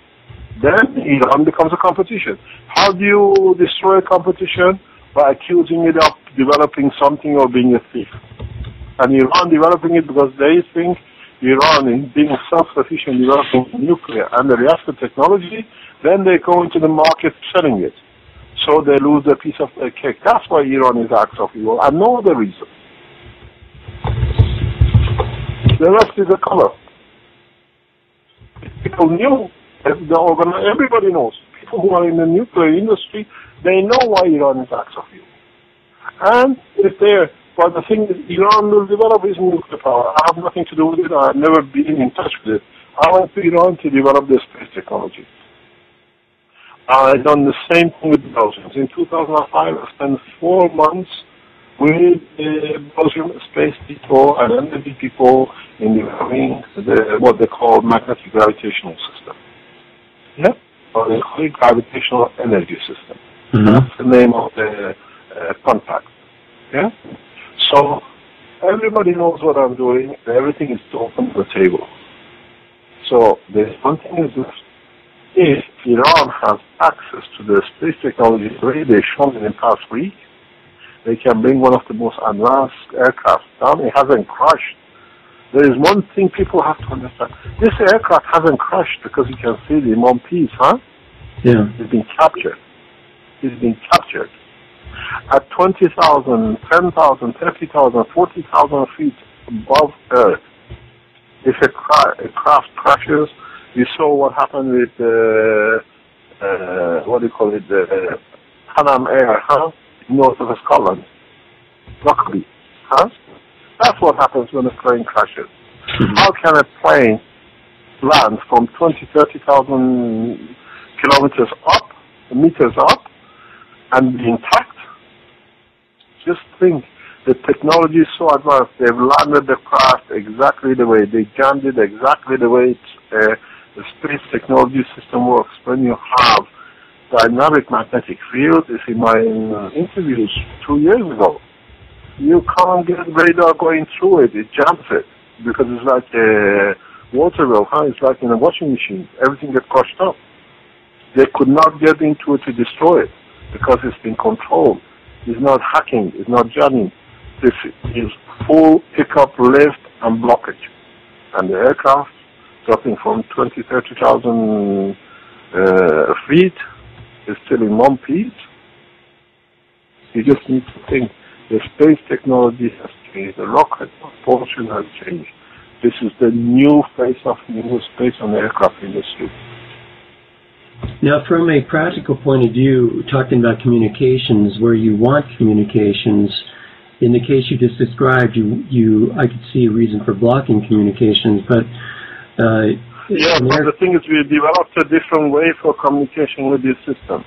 then Iran becomes a competition. How do you destroy a competition? By accusing it of developing something or being a thief. And Iran developing it because they think Iran is being self-sufficient developing nuclear and the reactor technology, then they go into the market selling it. So they lose a piece of their cake. That's why Iran is acts of evil, and no other reason. The rest is a color. People knew, everybody knows. People who are in the nuclear industry, they know why Iran is acts of evil. And if they're, but the thing is, Iran will develop its nuclear power. I have nothing to do with it. I've never been in touch with it. I went to Iran to develop their space technology. I've done the same thing with Belgians. In 2005, I spent 4 months with the Belgian space people and energy people in developing what they call magnetic gravitational system. Yeah? Or they call it gravitational energy system. Mm-hmm. That's the name of the contact. Yeah? So everybody knows what I'm doing. Everything is open to the table. So there's one thing is this. If Iran has access to the space technology the way they've shown in the past week, they can bring one of the most advanced aircraft down. It hasn't crashed. There is one thing people have to understand. This aircraft hasn't crashed because you can see it in one piece, huh? Yeah. It's been captured. It's been captured. At 20,000, 10,000, 30,000, 40,000 feet above Earth, if a craft crashes, you saw what happened with what do you call it, the Panam Air, huh? North of Scotland. Luckily, huh? That's what happens when a plane crashes. Mm-hmm. How can a plane land from 20, 30,000 kilometers up, meters up, and be intact? Just think, the technology is so advanced. They've landed the craft exactly the way. They jammed it exactly the way the space technology system works. When you have dynamic magnetic field, as in my interviews 2 years ago, you can't get radar going through it. It jams it because it's like a water well, huh? It's like in a washing machine. Everything gets crushed up. They could not get into it to destroy it because it's been controlled. It's not hacking. It's not jamming. This is full pickup, lift, and blockage. And the aircraft dropping from 20, 30,000 feet is still in one piece. You just need to think. The space technology has changed. The rocket propulsion has changed. This is the new face of new space and aircraft industry. Now, from a practical point of view, talking about communications, where you want communications, in the case you just described, I could see a reason for blocking communications, but yeah, but the thing is, we developed a different way for communication with these systems.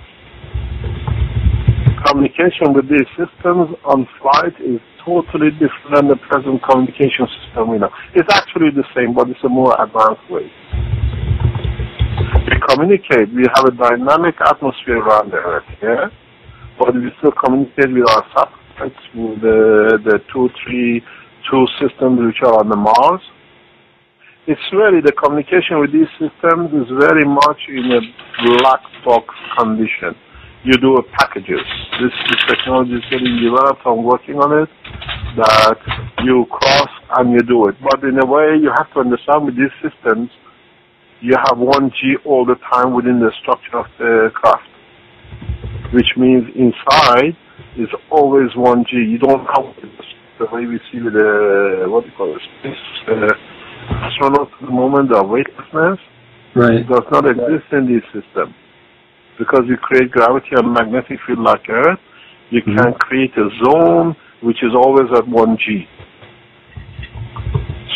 Communication with these systems on flight is totally different than the present communication system we know. It's actually the same, but it's a more advanced way. We communicate. We have a dynamic atmosphere around the Earth, yeah? But we still communicate with our satellites, with the two systems which are on the Mars. It's really, the communication with these systems is very much in a black box condition. You do packages. This technology is getting developed. I'm working on it. That you cross and you do it. But in a way, you have to understand with these systems, you have 1G all the time within the structure of the craft, which means inside is always 1G. You don't have the way we see with the, what do you call it, space astronauts at the moment, the weightlessness. Right. It does not exist in this system. Because you create gravity and magnetic field like Earth, you can create a zone which is always at 1G.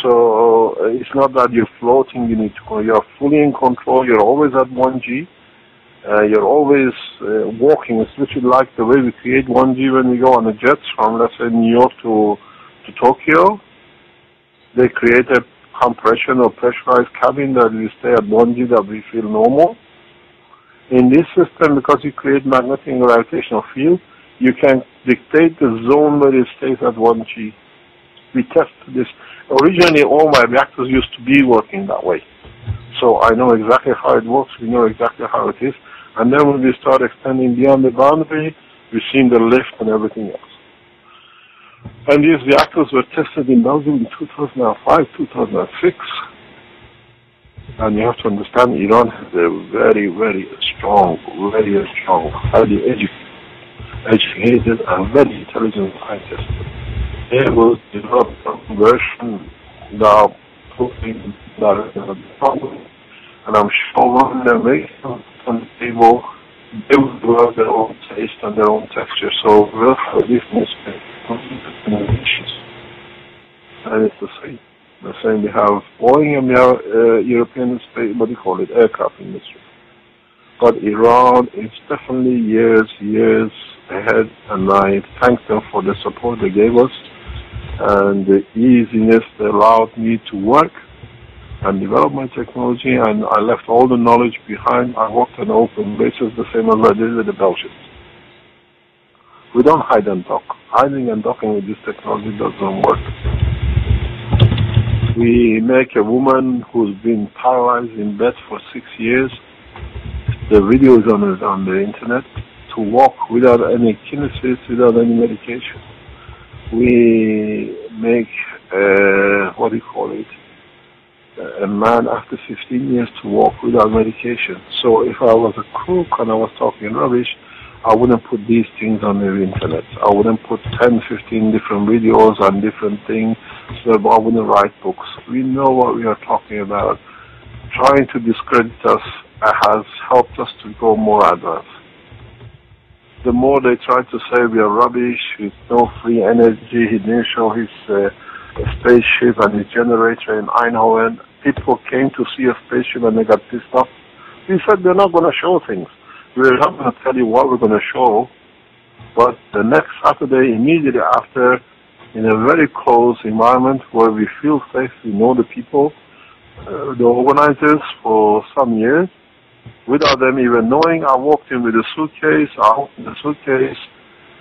So it's not that you're floating, you're fully in control, you're always at 1G. You're always walking. It's literally like the way we create 1G when we go on the jets from, let's say, New York to Tokyo. They create a compression or pressurized cabin that we stay at 1G that we feel normal. In this system, because you create magnetic and gravitational field, you can dictate the zone where it stays at 1G. We tested this. Originally, all my reactors used to be working that way. So I know exactly how it works. We know exactly how it is. And then when we start extending beyond the boundary, we've seen the lift and everything else. And these reactors were tested in Belgium in 2005, 2006. And you have to understand, Iran has a very, very strong, highly educated and very intelligent scientists. They will develop a version now putting that in the problem. And I'm sure when they make them on the table, they will develop their own taste and their own texture. So we'll have different innovations. And it's the same. The same we have Boeing and we have European space, what do you call it, aircraft industry. But Iran is definitely years ahead, and I thank them for the support they gave us and the easiness they allowed me to work and develop my technology, and I left all the knowledge behind. I worked on open basis the same as I did with the Belgians. We don't hide and talk. Hiding and talking with this technology doesn't work. We make a woman who's been paralyzed in bed for 6 years, the video is on the internet, to walk without any kinesis, without any medication. We make, a man after 15 years to walk without medication. So if I was a crook and I was talking rubbish, I wouldn't put these things on the internet. I wouldn't put 10, 15 different videos on different things, so I wouldn't write books. We know what we are talking about. Trying to discredit us has helped us to go more advanced. The more they try to say we are rubbish, with no free energy, he didn't show his spaceship and his generator in Eindhoven. People came to see a spaceship and they got pissed off. We said we're not going to show things. We're not going to tell you what we're going to show, but the next Saturday, immediately after, in a very close environment where we feel safe, we know the people, the organizers for some years, without them even knowing, I walked in with a suitcase,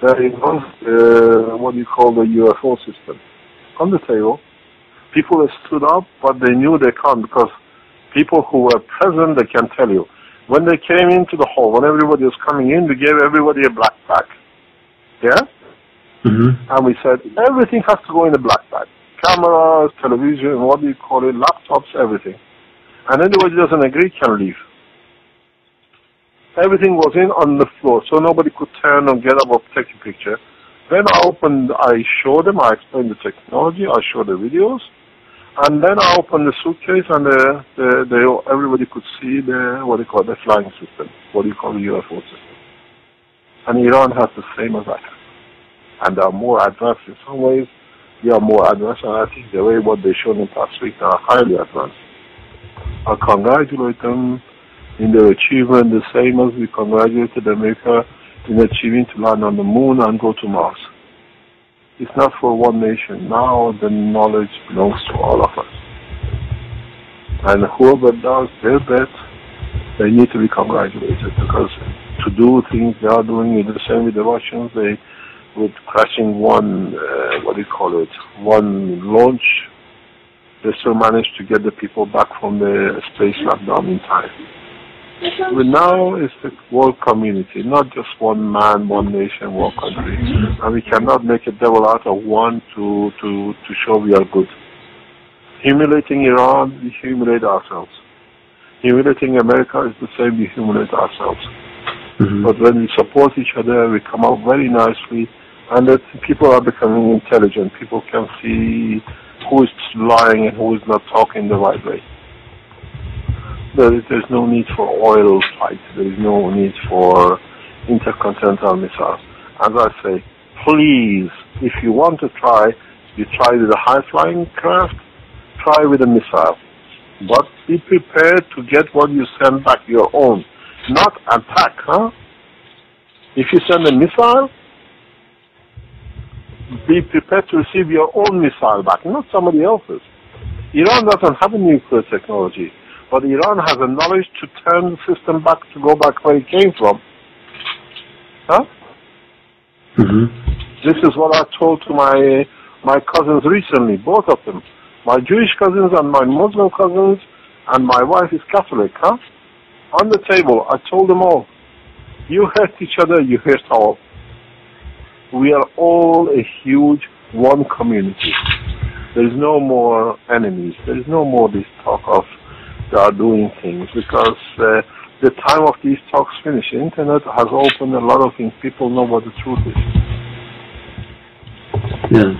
there it was, the UFO system on the table. People have stood up, but they knew they can't, because people who were present, they can tell you. When they came into the hall, when everybody was coming in, we gave everybody a black bag. Yeah? Mm-hmm. And we said, everything has to go in a black bag. Cameras, television, laptops, everything. And anybody who doesn't agree can leave. Everything was in on the floor, so nobody could turn and get up or take a picture. Then I showed them, I explained the technology, I showed the videos, and then I opened the suitcase and everybody could see the flying system, the UFO system. And Iran has the same as I have. And they are more advanced in some ways. We are more advanced, and I think the way what they showed in past week, they are highly advanced. I congratulate them in their achievement, the same as we congratulated America in achieving to land on the moon and go to Mars. It's not for one nation. Now the knowledge belongs to all of us. And whoever does their best, they need to be congratulated, because to do things they are doing, the same with the Russians, with crashing one launch, they still managed to get the people back from the space lockdown in time. But now it's the world community, not just one man, one nation, one country. And we cannot make a devil out of one to show we are good. Humiliating Iran, we humiliate ourselves. Humiliating America is the same, we humiliate ourselves. Mm-hmm. But when we support each other, we come out very nicely, and that people are becoming intelligent. People can see who is lying and who is not talking the right way. There's no need for oil fight. There is no need for intercontinental missiles. As I say, please, if you want to try, you try with a high-flying craft, try with a missile. But be prepared to get what you send back, your own. Not attack, huh? If you send a missile, be prepared to receive your own missile back, not somebody else's. Iran doesn't have a nuclear technology, but Iran has the knowledge to turn the system back, to go back where it came from. Huh? Mm-hmm. This is what I told to my cousins recently, both of them. My Jewish cousins and my Muslim cousins, and my wife is Catholic, huh? On the table, I told them all, you hurt each other, you hurt all. We are all a huge one community. There is no more enemies. There is no more this talk of they are doing things, because the time of these talks finished. The internet has opened a lot of things. People know what the truth is. Yeah.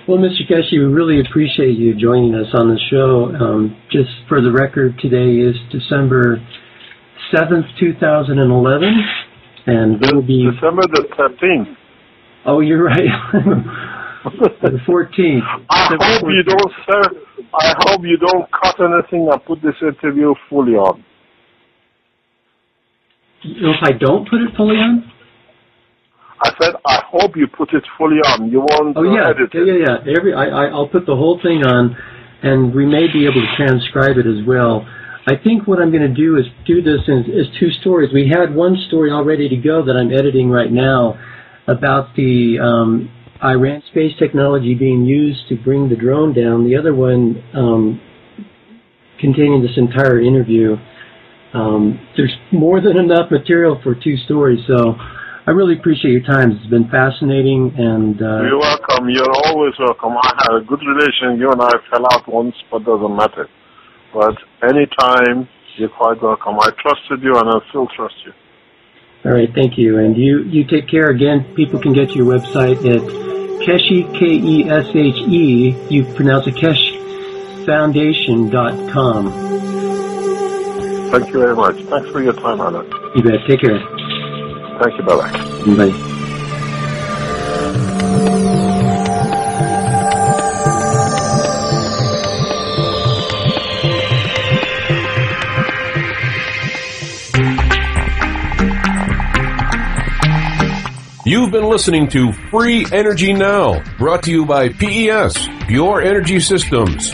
Well, Mr. Keshe, we really appreciate you joining us on the show. Just for the record, today is December 7th, 2011, and we'll be... December the 13th. Oh, you're right. The 14th. I hope you don't cut anything and put this interview fully on. If I don't put it fully on? I said, I hope you put it fully on. You won't edit it. Yeah. I'll put the whole thing on, and we may be able to transcribe it as well. I think what I'm going to do is do this as two stories. We had one story all ready to go that I'm editing right now about the Iran space technology being used to bring the drone down. The other one containing this entire interview. There's more than enough material for two stories, so I really appreciate your time. It's been fascinating, and you're welcome. You're always welcome. I had a good relation. You and I fell out once, but doesn't matter. But anytime, you're quite welcome. I trusted you, and I still trust you. All right, thank you. And you take care. Again, people can get to your website at Keshe, Keshe, you pronounce it Keshe Foundation.com. Thank you very much. Thanks for your time, Allan. You bet. Take care. Thank you. Bye-bye. Bye. You've been listening to Free Energy Now, brought to you by PES, Pure Energy Systems.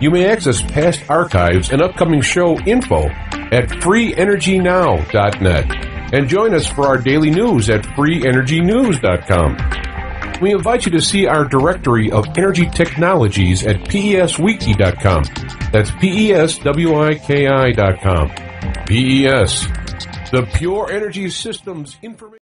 You may access past archives and upcoming show info at freeenergynow.net and join us for our daily news at freeenergynews.com. We invite you to see our directory of energy technologies at peswiki.com. That's peswiki.com. PES, the Pure Energy Systems Information.